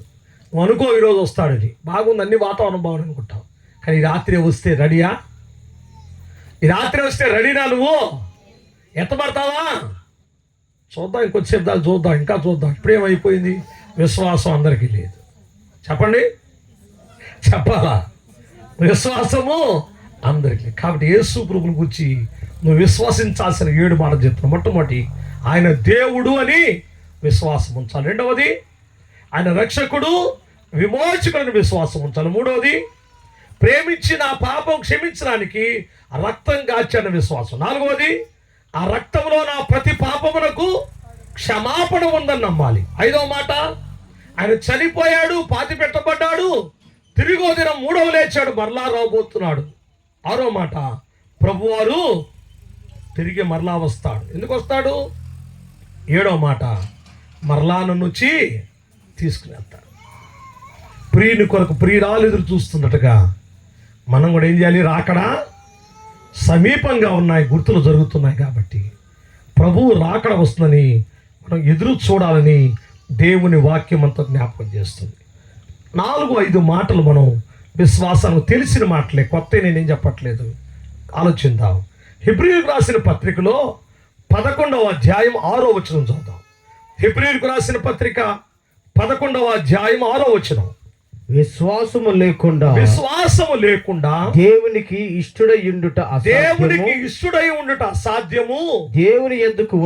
నువ్వు అనుకో ఈరోజు వస్తాడని, బాగుంది, అన్ని వాతావరణం బాగుంది అనుకుంటావు. కానీ ఈ రాత్రి వస్తే రెడీయా? ఈ రాత్రి వస్తే రెడీనా? నువ్వు ఎత్తబడతావా? చూద్దాం, ఇంకొచ్చేపు దాకా చూద్దాం, ఇంకా చూద్దాం. ఇప్పుడేమైపోయింది? విశ్వాసం అందరికీ లేదు. చెప్పండి, చెప్పాలా? విశ్వాసము అందరికీ. కాబట్టి యేసు ప్రభువుని గురించి నువ్వు విశ్వసించాల్సిన 7 మాటలు చెప్తున్నావు. మొట్టమొదటి, ఆయన దేవుడు అని విశ్వాసం ఉంచాలి. రెండవది, ఆయన రక్షకుడు విమోచకుడిని విశ్వాసం ఉంచాలి. మూడవది, ప్రేమించి నా పాపం క్షమించడానికి రక్తం గార్చాడని విశ్వాసం. నాలుగవది, ఆ రక్తంలో నా ప్రతి పాపమునకు క్షమాపణ ఉందని నమ్మాలి. ఐదవ మాట, ఆయన చనిపోయాడు, పాతి పెట్టబడ్డాడు, తిరిగో దినం మూడవ లేచాడు, మరలా రాబోతున్నాడు. ఆరో మాట, ప్రభువారు తిరిగి మరలా వస్తాడు. ఎందుకు వస్తాడు? ఏడవ మాట, మరలా నన్ను వచ్చి తీసుకుని వెళ్తాడు. ప్రియుని కొరకు ప్రియురాలు ఎదురు చూస్తున్నట్టుగా మనం కూడా ఏం చేయాలి? రాకడా సమీపంగా ఉన్నాయి, గుర్తులు జరుగుతున్నాయి. కాబట్టి ప్రభువు రాకడ వస్తుందని మనం ఎదురు చూడాలని దేవుని వాక్యం అంతా జ్ఞాపకం చేస్తుంది. 4-5 మాటలు మనం విశ్వాసానికి తెలిసిన మాటలే, కొత్త నేనేం చెప్పట్లేదు. ఆలోచిద్దాం. హెబ్రీయులకు రాసిన పత్రికలో 11వ అధ్యాయం 6వ వచనం చదువుదాం. హెబ్రీయులకు రాసిన పత్రిక 11వ అధ్యాయం 6వ వచనం. విశ్వాసము లేకుండా దేవునికి ఇష్టడై ఉండుట అసాధ్యము. దేవుని యొద్దకు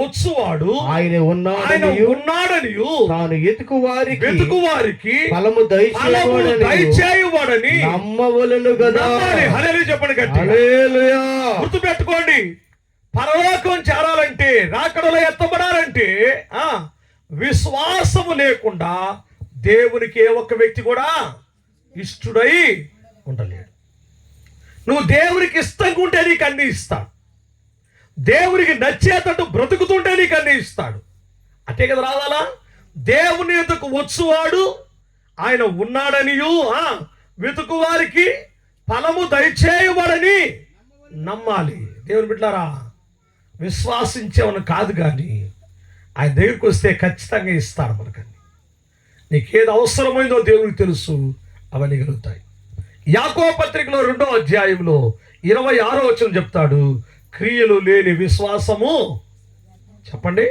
వచ్చువాడు ఆయన ఉన్నాడని తాను వెతుకు వారికి ఫలము దయచేయువాడని నమ్మవలెను గదా. హల్లెలూయా చెప్పండి గట్టిగా. హల్లెలూయా. గుర్తుపెట్టుకోండి, పరలోకం చేరాలంటే, రాకడలో ఎత్తబడాలంటే విశ్వాసము లేకుండా దేవునికి ఏ ఒక్క వ్యక్తి కూడా ఇష్టడై ఉండలేడు. నువ్వు దేవునికి ఇష్టంగా ఉంటే నీకు అన్ని ఇస్తాడు. దేవునికి నచ్చేటట్టు బ్రతుకుతుంటే నీకు అన్ని ఇస్తాడు. అంతే కదా రావాలా? దేవుని ఎదుకు వచ్చువాడు ఆయన ఉన్నాడనియు వెతుకు వారికి ఫలము దయచేయబడని నమ్మాలి. దేవుని బిడ్డలారా, విశ్వాసించేవని కాదు, కానీ ఆయన దగ్గరికి వస్తే ఖచ్చితంగా ఇస్తాడు మనకని. నీకేది అవసరమైందో దేవునికి తెలుసు, అవన్నీ కలుగుతాయి. యాకోబు పత్రికలో 2వ అధ్యాయంలో 26వ వచనం చెప్తాడు, క్రియలు లేని విశ్వాసము, చెప్పండి,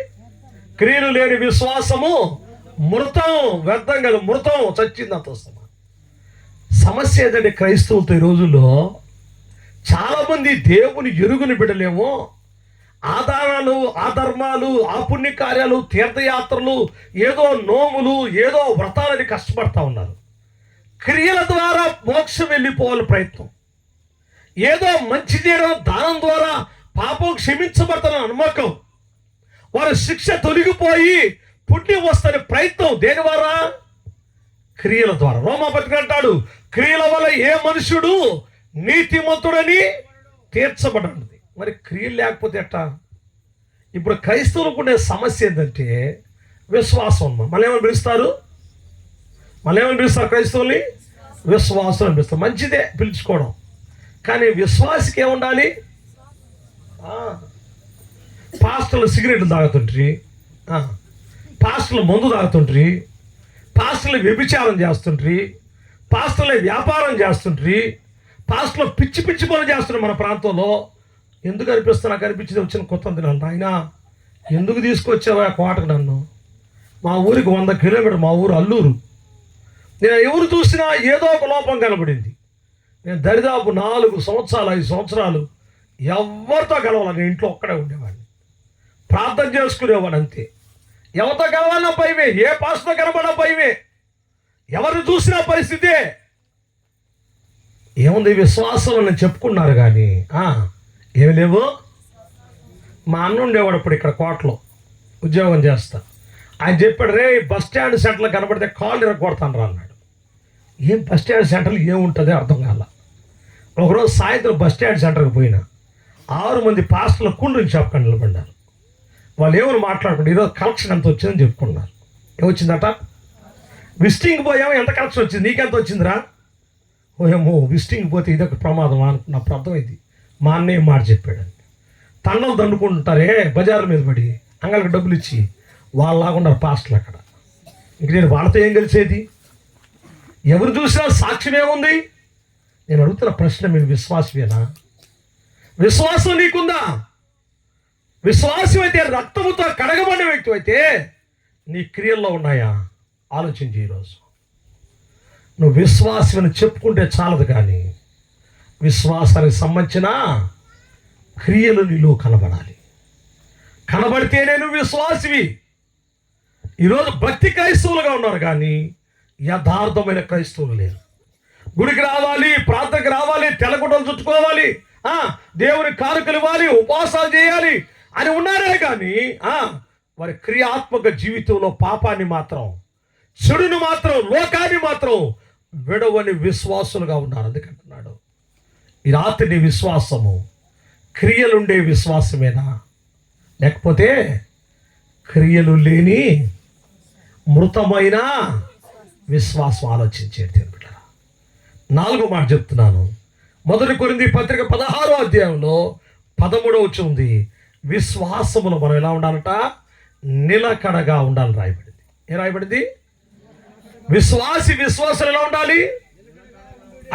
క్రియలు లేని విశ్వాసము మృతం, వ్యర్థం కదా, మృతం, చచ్చింది. అంత సమస్య ఏంటంటే క్రైస్తవులతో ఈ రోజుల్లో చాలామంది దేవుని ఎరుగుని బిడలేమో ఆధారాలు, ఆధర్మాలు, ఆ పుణ్యకార్యాలు, తీర్థయాత్రలు, ఏదో నోములు, ఏదో వ్రతాలని కష్టపడతా ఉన్నారు. క్రియల ద్వారా మోక్షం వెళ్ళిపోవాలి ప్రయత్నం, ఏదో మంచి చేయడం, దానం ద్వారా పాపం క్షమించబడతాన నమ్మకం, వారి శిక్ష తొలగిపోయి పుణ్యం వస్తనే ప్రయత్నం. దేని ద్వారా? క్రియల ద్వారా. రోమాపత్రిక అంటాడు, క్రియల వల్ల ఏ మనుషుడు నీతిమంతుడని తీర్చబడ్డాడు. మరి క్రియలు లేకపోతే ఎట్టా? ఇప్పుడు క్రైస్తవులకు ఉండే సమస్య ఏంటంటే విశ్వాసం. మళ్ళీ ఏమని పిలుస్తారు? క్రైస్తవుల్ని విశ్వాసం అని పిలుస్తారు. మంచిదే పిలుచుకోవడం, కానీ విశ్వాసికి ఏముండాలి? పాస్టర్లు సిగరెట్లు తాగుతుంటారు, పాస్టర్లు మందు తాగుతుంటారు, పాస్టర్లు వ్యభిచారం చేస్తుంటారు, పాస్టర్లు వ్యాపారం చేస్తుంటారు, పాస్టర్లు పిచ్చి పిచ్చి పనులు చేస్తున్నారు మన ప్రాంతంలో. ఎందుకు అనిపిస్తా? నాకు అనిపించింది వచ్చిన కొత్త దినాలు, ఆయన ఎందుకు తీసుకొచ్చావా కోటకు నన్ను? మా ఊరికి 100 కిలోమీటర్, మా ఊరు అల్లూరు. నేను ఎవరు చూసినా ఏదో ఒక లోపం కనబడింది. నేను దరిదాపు 4 సంవత్సరాలు 5 సంవత్సరాలు ఎవరితో కలవాలి, నేను ఇంట్లో ఒక్కడే ఉండేవాడిని, ప్రార్థన చేసుకునేవాడు అంతే. ఎవరితో కలవాలన్నా భయమే, ఏ పాస్తో కనబడినా భయమే, ఎవరిని చూసినా పరిస్థితే. ఏముంది విశ్వాసం అని చెప్పుకున్నారు కానీ ఏమి లేవు. మా అన్న ఉండేవాడు అప్పుడు ఇక్కడ కోటలో ఉద్యోగం చేస్తా. ఆయన చెప్పాడు, రే బస్ స్టాండ్ సెంటర్లో కనబడితే కాళ్ళు ఇరగొడతాను రా అన్నాడు. ఏం బస్ స్టాండ్ సెంటర్లో ఏముంటుంది అర్థం కాల. ఒకరోజు సాయంత్రం బస్ స్టాండ్ సెంటర్కి పోయినా 6 మంది పాస్టర్లు కుండ్రి షాప్ కానీ నిలబడ్డారు. వాళ్ళు ఏమని మాట్లాడుకుంటారు, ఈరోజు కలెక్షన్ ఎంత వచ్చిందని చెప్పుకున్నారు. ఏమొచ్చిందట, విజిటింగ్ పోయాము, ఎంత కలెక్షన్ వచ్చింది, నీకెంత వచ్చిందిరా? ఓయేమో విజిటింగ్ పోతే ఇదొక ప్రమాదం అనుకున్నప్పుడు అర్థమైంది. మా అన్నయ్య మాట చెప్పాడు, తండలు దండుకుంటారే బజారు మీద పడి అంగళ్ళకి డబ్బులు ఇచ్చి వాళ్ళలాగున్నారు పాస్టర్లు అక్కడ. ఇంక నేను వాళ్ళతో ఏం కలిసేది? ఎవరు చూసినా సాక్ష్యం ఏముంది? నేను అడుగుతున్న ప్రశ్న, మీరు విశ్వాసమేనా? విశ్వాసం నీకుందా? విశ్వాసం అయితే, రక్తముతో కడగబడిన వ్యక్తి అయితే నీ క్రియల్లో ఉన్నాయా? ఆలోచించి ఈరోజు. నువ్వు విశ్వాసమని చెప్పుకుంటే చాలదు, కానీ విశ్వాసానికి సంబంధించిన క్రియలు నీలో కనబడాలి. కనబడితేనే నువ్వు విశ్వాసివి. ఈరోజు భక్తి క్రైస్తవులుగా ఉన్నారు కానీ యథార్థమైన క్రైస్తవులు లేరు. గుడికి రావాలి, ప్రార్థనకు రావాలి, తెల్లగుడ్డలు చుట్టుకోవాలి, దేవుని కానుకలు ఇవ్వాలి, ఉపవాసాలు చేయాలి అని ఉన్నారే కానీ వారి క్రియాత్మక జీవితంలో పాపాన్ని మాత్రం, చెడును మాత్రం, లోకాన్ని మాత్రం విడవని విశ్వాసులుగా ఉన్నారు. అందుకంటున్నాడు, ఈ రాత్రి నీ విశ్వాసము క్రియలుండే విశ్వాసమేనా, లేకపోతే క్రియలు లేని మృతమైన విశ్వాసం? ఆలోచించేది బిడ్డలారా. 4వ మాట చెప్తున్నాను. 1 కొరింథీ పత్రిక 16వ అధ్యాయంలో 13వ వచనం ఉంది. విశ్వాసమును మనం ఎలా ఉండాలంట? నిలకడగా ఉండాలని రాయబడింది. ఏం రాయబడింది? విశ్వాసం ఎలా ఉండాలి?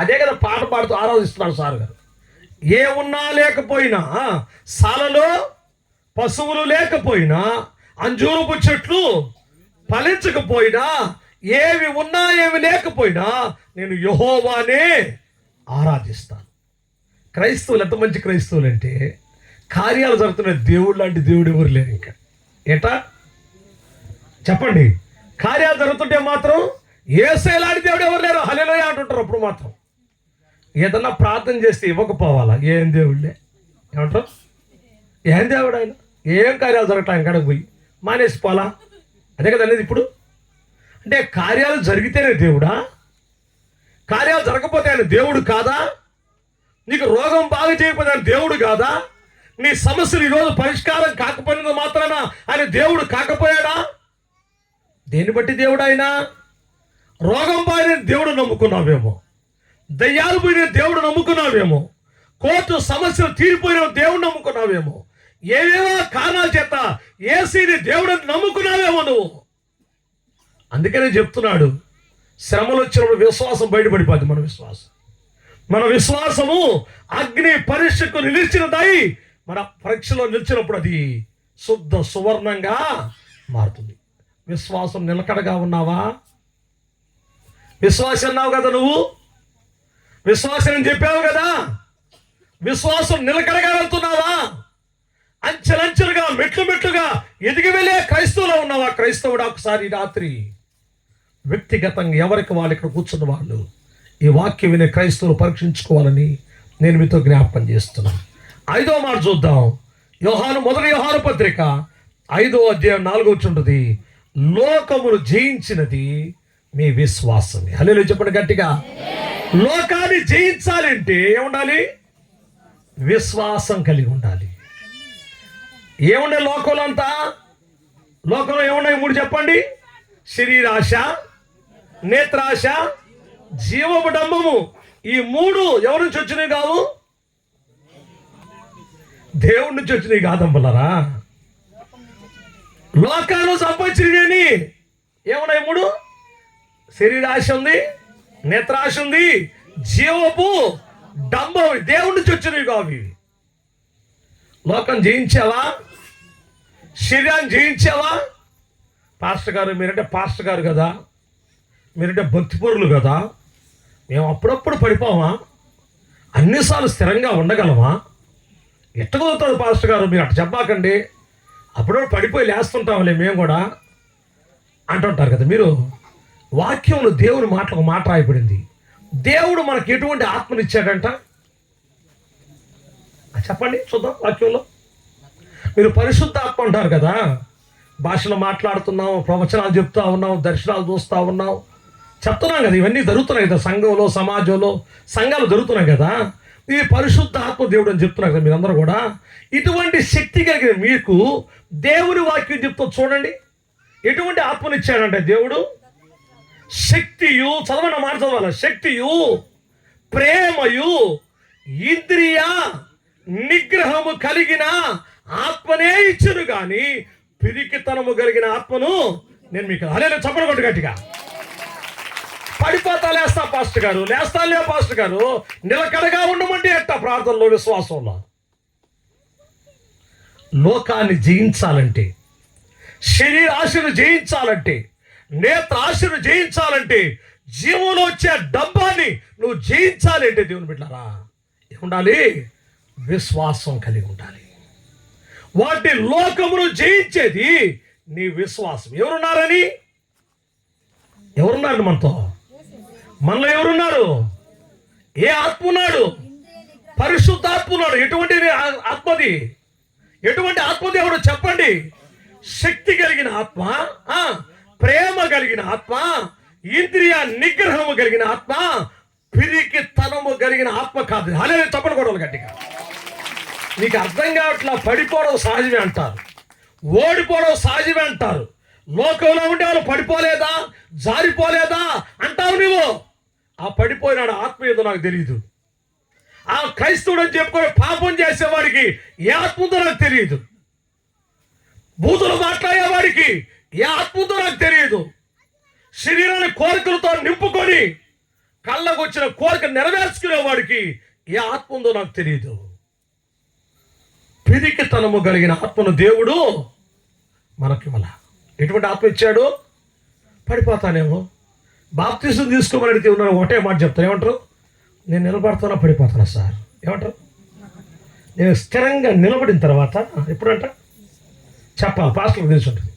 అదే కదా పాట పాడుతూ ఆరాధిస్తున్నాడు సార్ గారు. ఏ ఉన్నా లేకపోయినా, సాలలో పశువులు లేకపోయినా, అంజూరపు చెట్లు ఫలించకపోయినా, ఏవి ఉన్నా ఏమి లేకపోయినా నేను యెహోవానే ఆరాధిస్తాను. క్రైస్తవులు ఎంత మంచి క్రైస్తవులు అంటే, కార్యాలు జరుగుతున్న దేవుడు లాంటి దేవుడు ఎవరు లేరు. ఇంకా ఏటా చెప్పండి, కార్యాలు జరుగుతుంటే మాత్రం యేసయ్య లాంటి దేవుడు ఎవరు లేరు, హల్లెలూయా అంటుంటారు. అప్పుడు మాత్రం ఏదన్నా ప్రార్థన చేస్తే ఇవ్వకపోవాలా? ఏం దేవుళ్ళే ఏమంటారు? ఏం దేవుడు ఆయన? ఏం కార్యాలు జరగటం ఆయన కాడకు పోయి మానేసిపోవాలా? అదే కదా అనేది ఇప్పుడు. అంటే కార్యాలు జరిగితేనే దేవుడా? కార్యాలు జరగకపోతే ఆయన దేవుడు కాదా? నీకు రోగం బాగా చేయకపోతే ఆయన దేవుడు కాదా? నీ సమస్యలు ఈరోజు పరిష్కారం కాకపోయినందుకు మాత్రాన ఆయన దేవుడు కాకపోయాడా? దేన్ని బట్టి దేవుడు ఆయన? రోగం పోయిన దేవుడు నమ్ముకున్నావేమో, దయ్యాలు పోయిన దేవుడు నమ్ముకున్నావేమో, కోర్టు సమస్యలు తీరిపోయిన దేవుడు నమ్ముకున్నావేమో, ఏవేవో కారణాల చేత యేసుని దేవుడు నమ్ముకున్నావేమో నువ్వు. అందుకనే చెప్తున్నాడు, శ్రమలు వచ్చినప్పుడు విశ్వాసం బయటపడిపోద్ది. మన విశ్వాసము అగ్ని పరీక్షకు నిలిచినదై మన పరీక్షలో నిలిచినప్పుడు అది శుద్ధ సువర్ణంగా మారుతుంది. విశ్వాసం నిలకడగా ఉన్నావా? విశ్వాసం అన్నావు కదా నువ్వు, విశ్వాసం చెప్పావు కదా, విశ్వాసం నిలకడగా వెళ్తున్నావా? అంచెలంచెలుగా మెట్లుగా ఎదిగి వెళ్ళే క్రైస్తవులో ఉన్నావా? క్రైస్తవుడు ఒకసారి రాత్రి వ్యక్తిగతంగా ఎవరికి వాళ్ళు ఇక్కడ కూర్చున్న వాళ్ళు ఈ వాక్యం వినే క్రైస్తవులు పరీక్షించుకోవాలని నేను మీతో జ్ఞాపకం చేస్తున్నాను. 5వ మాట చూద్దాం. మొదటి యోహాను పత్రిక 5వ అధ్యాయం 4వ వచనం ఉంటుంది. లోకమును జయించినది మీ విశ్వాసమే. హల్లెలూయా చెప్పండి గట్టిగా. లోకాన్ని జయించాలంటే ఏముండాలి? విశ్వాసం కలిగి ఉండాలి. ఏముండే లోకంలో అంతా? లోకంలో ఏమున్నాయి? 3 చెప్పండి. శరీరాశ, నేత్రాశ, జీవపు డంబము. ఈ 3 ఎవరి నుంచి వచ్చినాయి కావు? దేవుడి నుంచి వచ్చినాయి కాదమ్మలరా. లోకాలు సంపాదించినవి ఏమున్నాయి? 3. శరీరాశ ఉంది, నేత్రాశ ఉంది, జీవపు డంబం. దేవుడి నుంచి వచ్చినవి కావు ఇవి. లోకం జయించావా? శరీరాన్ని జయించావా? పాస్టర్ గారు, మీరంటే పాస్టర్ గారు కదా, మీరంటే భక్తిపరులు కదా, మేము అప్పుడప్పుడు పడిపోవా? అన్నిసార్లు స్థిరంగా ఉండగలమా? ఎట్ట కుదురుతుంది పాస్టర్ గారు, మీరు అట్ట చెప్పాకండి, అప్పుడు పడిపోయి లేస్తుంటాంలే మేము కూడా అంటుంటారు కదా మీరు. వాక్యంలో దేవుని మాటలు ఒక మాట రాయబడింది. దేవుడు మనకి ఎటువంటి ఆత్మనిచ్చాడంట చెప్పండి చూద్దాం వాక్యంలో. మీరు పరిశుద్ధ ఆత్మ అంటారు కదా, భాషలో మాట్లాడుతున్నాం, ప్రవచనాలు చెప్తా ఉన్నాం, దర్శనాలు చూస్తూ ఉన్నాం, చెప్తున్నాం కదా, ఇవన్నీ జరుగుతున్నాయి కదా సంఘంలో, సమాజంలో, సంఘాలు జరుగుతున్నాయి కదా. ఈ పరిశుద్ధ ఆత్మ దేవుడు అని చెప్తున్నారు కదా మీరందరూ కూడా. ఇటువంటి శక్తి కలిగిన మీకు దేవుని వాక్యం చెప్తూ చూడండి, ఎటువంటి ఆత్మనిచ్చాడంటే దేవుడు. శక్తియు, చదవన్న మాట చదవాలి, శక్తియు, ప్రేమయు, ఇంద్రియ నిగ్రహము కలిగిన ఆత్మనే ఇచ్చును కానీ పిరికితనము కలిగిన ఆత్మను నేను మీకు అదే చెప్పనకొట్టు గట్టిగా. పడిపోతా లేస్తా పాస్టర్ గారు, లేస్తాలే పాస్టర్ గారు, నిలకడగా ఉండమంటే ఎట్టా ప్రార్థనలో, విశ్వాసంలో. లోకాన్ని జయించాలంటే, శరీరాశను జయించాలంటే, నేత్రాశను జయించాలంటే, జీవంలో వచ్చే డబ్బాన్ని నువ్వు జయించాలి అంటే దేవుని బిడ్డలారా ఏముండాలి? విశ్వాసం కలిగి ఉండాలి. వాటి లోకమును జయించేది నీ విశ్వాసం. ఎవరున్నారని? ఎవరున్నారు మనతో? మనలో ఎవరున్నారు? ఏ ఆత్మ ఉన్నాడు? పరిశుద్ధాత్మ ఉన్నాడు. ఎటువంటి ఆత్మది? ఎటువంటి ఆత్మదేవుడు చెప్పండి? శక్తి కలిగిన ఆత్మ, ప్రేమ కలిగిన ఆత్మ, ఇంద్రియ నిగ్రహము కలిగిన ఆత్మ, పిరికి తనము కలిగిన ఆత్మ కాదు. అలే చెప్పకూడదు గట్టిగా. నీకు అర్థం కావట్లా, పడిపోవడం సహజమే అంటారు, ఓడిపోవడం సహజమే అంటారు. లోకంలో ఉండే వాళ్ళు పడిపోలేదా, జారిపోలేదా అంటావు నువ్వు. ఆ పడిపోయినాడు ఆత్మ ఏదో నాకు తెలియదు. ఆ క్రైస్తవుడు అని చెప్పుకొని పాపం చేసేవాడికి ఏ ఆత్మ ఉందో నాకు తెలియదు. బూతులు మాట్లాడేవాడికి ఏ ఆత్మ ఉందో నాకు తెలియదు. శరీరాన్ని కోరికలతో నింపుకొని కళ్ళకు వచ్చిన కోరిక నెరవేర్చుకునేవాడికి ఏ ఆత్మ ఉందో నాకు తెలియదు. పిరికితనము కలిగిన ఆత్మను దేవుడు మనకివ్వాల. ఎటువంటి ఆత్మ ఇచ్చాడు? పడిపోతానేమో, బాప్తిసం తీసుకోమని అడిగితే ఉన్నాను ఒకటే మాట చెప్తాను. ఏమంటారు? నేను నిలబడతానా పడిపోతానా సార్? ఏమంటారు? నేను స్థిరంగా నిలబడిన తర్వాత ఎప్పుడంట చెప్పాలి, పాస్టర్కి తెలిసి ఉంటుంది.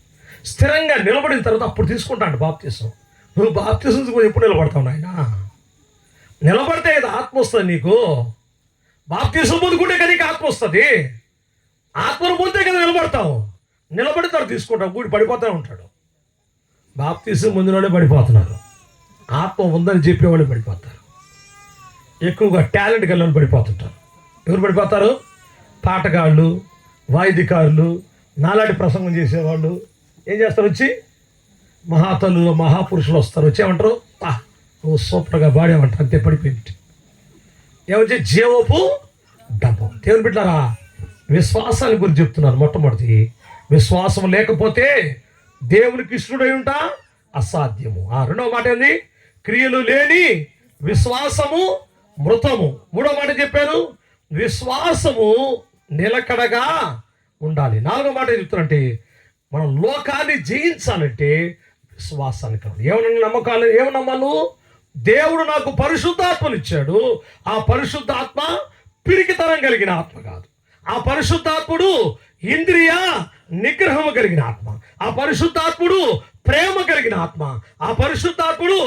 స్థిరంగా నిలబడిన తర్వాత అప్పుడు తీసుకుంటాను బాప్తిసం. నువ్వు బాప్తిసం తీసుకుని ఎప్పుడు నిలబడతావు నాయన? నిలబడితే కదా ఆత్మ వస్తుంది నీకు. బాప్తిసం పొందుకుంటే కదా నీకు ఆత్మ వస్తుంది. ఆత్మను పొందితే కదా నిలబడతావు. నిలబడితారు తీసుకుంటావు, కూడి పడిపోతూనే ఉంటాడు. బాప్తిసం ముందులోనే పడిపోతున్నారు. ఆత్మ ఉందని చెప్పేవాళ్ళు పడిపోతారు. ఎక్కువగా టాలెంట్ కలిగిన పడిపోతుంటారు. ఎవరు పడిపోతారు? పాటగాళ్ళు, వాయిద్యకారులు, నాలాంటి ప్రసంగం చేసేవాళ్ళు ఏం చేస్తారు? వచ్చి మహాతల్లులు, మహాపురుషులు వస్తారు, వచ్చేమంటారు, నువ్వు సూపర్గా పాడేమంటారు, అంతే పడిపోయింది. ఏమొచ్చి జీవపు డబ్బు. దేవుని బిడ్డలారా విశ్వాసాన్ని గురించి చెప్తున్నారు. మొట్టమొదటి విశ్వాసం లేకపోతే దేవునికి ఇష్టడై ఉంటా అసాధ్యము. రెండవ మాట ఏంది? క్రియలు లేని విశ్వాసము మృతము. మూడవ మాట చెప్పాను, విశ్వాసము నిలకడగా ఉండాలి. నాలుగో మాట చెప్తానంటే మనం లోకాన్ని జయించాలంటే విశ్వాసాన్ని కావాలి. ఏమన్నా నమ్మకాలు, ఏమన్నా నమ్మాను? దేవుడు నాకు పరిశుద్ధాత్మనిచ్చాడు. ఆ పరిశుద్ధాత్మ పిరికితనం కలిగిన ఆత్మ కాదు. ఆ పరిశుద్ధాత్ముడు ఇంద్రియ నిగ్రహము కలిగిన ఆత్మ. ఆ పరిశుద్ధాత్ముడు ప్రేమ కలిగిన ఆత్మ. ఆ పరిశుద్ధాత్ముడు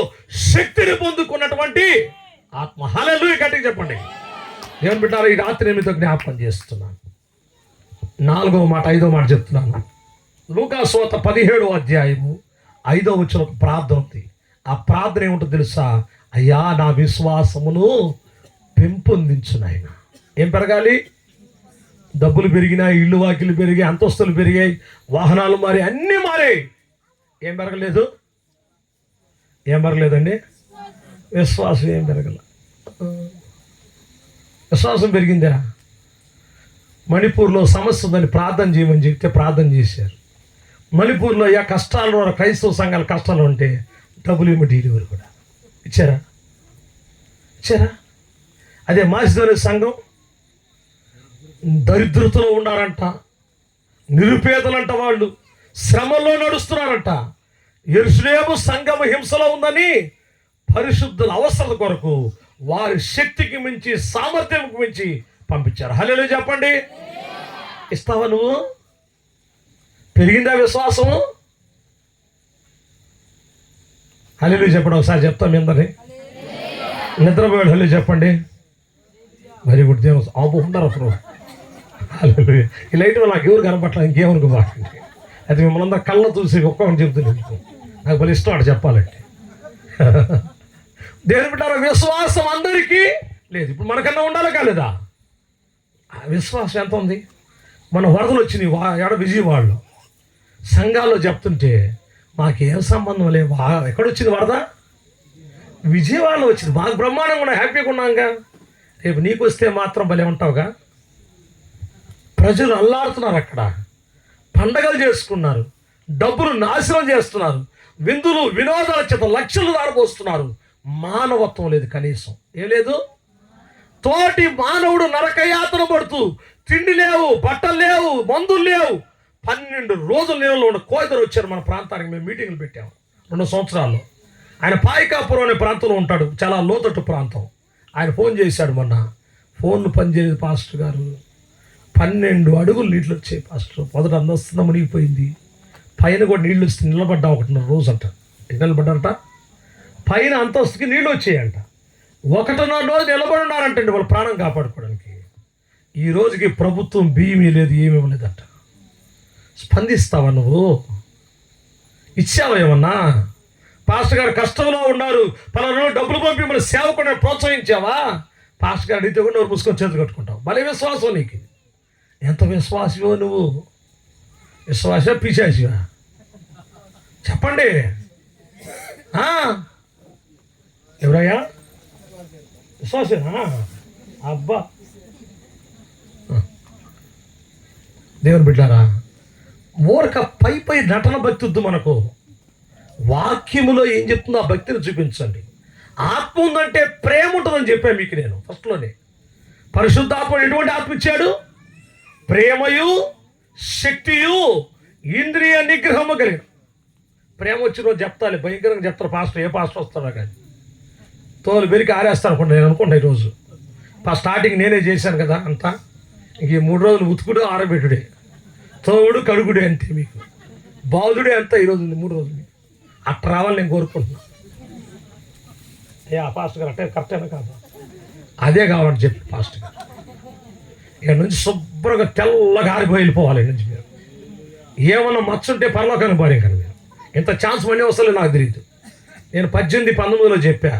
శక్తిని పొందుకున్నటువంటి ఆత్మ. హల్లెలూయా గట్టిగా చెప్పండి. దేవుని బిడ్డలారా ఈ రాత్రి నేను మీతో జ్ఞాపకం చేస్తున్నాను. 4వ మాట 5వ మాట చెప్తున్నాను. లూకాసు వార్త 17వ అధ్యాయము 5వ వచనం ప్రార్థన ఉంది. ఆ ప్రార్థన ఏమిటో తెలుసా? అయ్యా నా విశ్వాసమును పెంపొందించు నాయన. ఏం పెరగాలి? డబ్బులు పెరిగినాయి, ఇల్లు వాకిలు పెరిగాయి, అంతస్తులు పెరిగాయి, వాహనాలు మారి, అన్నీ మారాయి. ఏం పెరగలేదు? ఏం పెరగలేదండి? విశ్వాసం ఏం పెరగల. విశ్వాసం పెరిగిందా? మణిపూర్లో సమస్య ఉందని ప్రార్థన చేయమని చెప్తే ప్రార్థన చేశారు. మణిపూర్లో కష్టాలు, క్రైస్తవ సంఘాల కష్టాలు ఉంటే డెలివరీ కూడా ఇచ్చారా? అదే మాసిదోని సంఘం దరిద్రతలో ఉన్నారంట, నిరుపేదలంట, వాళ్ళు శ్రమల్లో నడుస్తున్నారంట. యెరూషలేము సంఘం హింసలో ఉందని పరిశుద్ధుల అవసరత కొరకు వారి శక్తికి మించి, సామర్థ్యంకి మించి పంపించారు. హల్లెలూయా చెప్పండి. ఇస్తావా నువ్వు? పెరిగిందా విశ్వాసము? హల్లెలూయా చెప్పండి. ఒకసారి చెప్తాం మీ అందరినీ. నిద్రపోయాడు హల్లెలూయా చెప్పండి. Very good. దేవుడు ఆపు ఉండరు అప్పుడు. హల్లెలూయా. ఈ లైట్ వల్ల నాకు ఎవరు కనపట్లేదు, ఇంకేమనుకోబాకండి. అది మిమ్మల్ని అందరూ కళ్ళ చూసి ఒక్కొక్కటి చెప్తుంది. నాకు భలే ఇష్టం అటు చెప్పాలంటే. దేవుని బిడ్డలారా, విశ్వాసం అందరికీ లేదు. ఇప్పుడు మనకన్నా ఉండాలి కాలేదా? విశ్వాసం ఎంత ఉంది? మన వరదలు వచ్చినాయి ఎక్కడ విజయవాడలో, సంఘాల్లో చెప్తుంటే మాకేం సంబంధం లేదు. ఎక్కడొచ్చింది వరద? విజయవాడలో వచ్చింది. మాకు బ్రహ్మాండంగా ఉన్నాం, హ్యాపీగా ఉన్నాంగా. రేపు నీకు వస్తే మాత్రం భలే ఉంటావుగా. ప్రజలు అల్లాడుతున్నారు, అక్కడ పండగలు చేసుకున్నారు, డబ్బులు నాశనం చేస్తున్నారు, విందులు వినోదాల చేత లక్షలు దారిపోస్తున్నారు. మానవత్వం లేదు, కనీసం ఏం లేదు. తోటి మానవుడు నరకయాతన పడుతూ, తిండి లేవు, బట్టలు లేవు, మందులు లేవు, 12 రోజుల నీళ్ళలో ఉన్న కోయిదరు వచ్చారు మన ప్రాంతానికి. మేము మీటింగ్లు పెట్టాము 2 సంవత్సరాల్లో. ఆయన పాయికాపురం అనే ప్రాంతంలో ఉంటాడు, చాలా లోతట్టు ప్రాంతం. ఆయన ఫోన్ చేశాడు మొన్న. ఫోన్లు పనిచేయలేదు పాస్టర్ గారు, 12 అడుగులు నీళ్ళు వచ్చాయి పాస్టర్. మొదట అందస్తున్న మునిగిపోయింది, పైన కూడా నీళ్ళు వస్తే నిలబడ్డా 1.5 రోజు అంట. నిలబడ్డారట, పైన అంతస్తుకి నీళ్ళు వచ్చాయంట. 1.5 రోజు నిలబడి ఉన్నారంటండి వాళ్ళ ప్రాణం కాపాడుకోవడానికి. ఈ రోజుకి ప్రభుత్వం బియ్యం లేదు, ఏమేమి లేదంట. స్పందిస్తావా నువ్వు? ఇచ్చావా ఏమన్నా? పాస్టర్ గారు కష్టంలో ఉన్నారు, పలానా డబ్బులు పంపి మన సేవకుని ప్రోత్సహించావా? పాస్టర్ గారు అడిగితే కూడా నోరు మూసుకొని చేతులు కట్టుకుంటావు. భలే విశ్వాసం నీకు. ఎంత విశ్వాసమో నువ్వు. విశ్వాస పిశాచివా చెప్పండి. ఎవరయ్యా? విశ్వాసేనా? అబ్బా, దేవుని బిడ్డారా, ఊరక పై నటన భక్తి వద్దు మనకు. వాక్యములో ఏం చెప్తుందో ఆ భక్తిని చూపించండి. ఆత్మ ఉందంటే ప్రేమ ఉంటుందని చెప్పాను మీకు నేను ఫస్ట్లోనే. పరిశుద్ధాత్మ ఎటువంటి ఆత్మ ఇచ్చాడు? ప్రేమయు శక్తియు ఇంద్రియ నిగ్రహము కలిగిన. ప్రేమ వచ్చిన రోజు చెప్తాలి, భయంకరంగా చెప్తారు పాస్టర్. ఏ పాస్టర్ వస్తారో కానీ తోలు పెరిగి ఆరేస్తాను అనుకుంటా నేను అనుకుంటా. ఈరోజు స్టార్టింగ్ నేనే చేశాను కదా అంతా. ఇంక 3 రోజులు ఉతుకుడు ఆరబెట్టుడే, తోడు కడుగుడే అంతే. మీకు బాధుడే అంతా ఈరోజు 3 రోజులు. అట్లా రావాలని నేను కోరుకుంటున్నాను. ఆ పాస్టర్ గారు అంటే కరెక్టేనా కాదు? అదే కావాలని చెప్పి పాస్టర్ గారు ఇక్కడ నుంచి శుభ్రంగా తెల్లగా ఆరిపోయి వెళ్ళిపోవాలి. నుంచి మీరు ఏమన్నా మచ్చుంటే పరలోకానికి భార్య కానీ మీరు ఇంత ఛాన్స్ మళ్ళీ వస్తలే నాకు తెలియదు. నేను 18-19లో చెప్పా,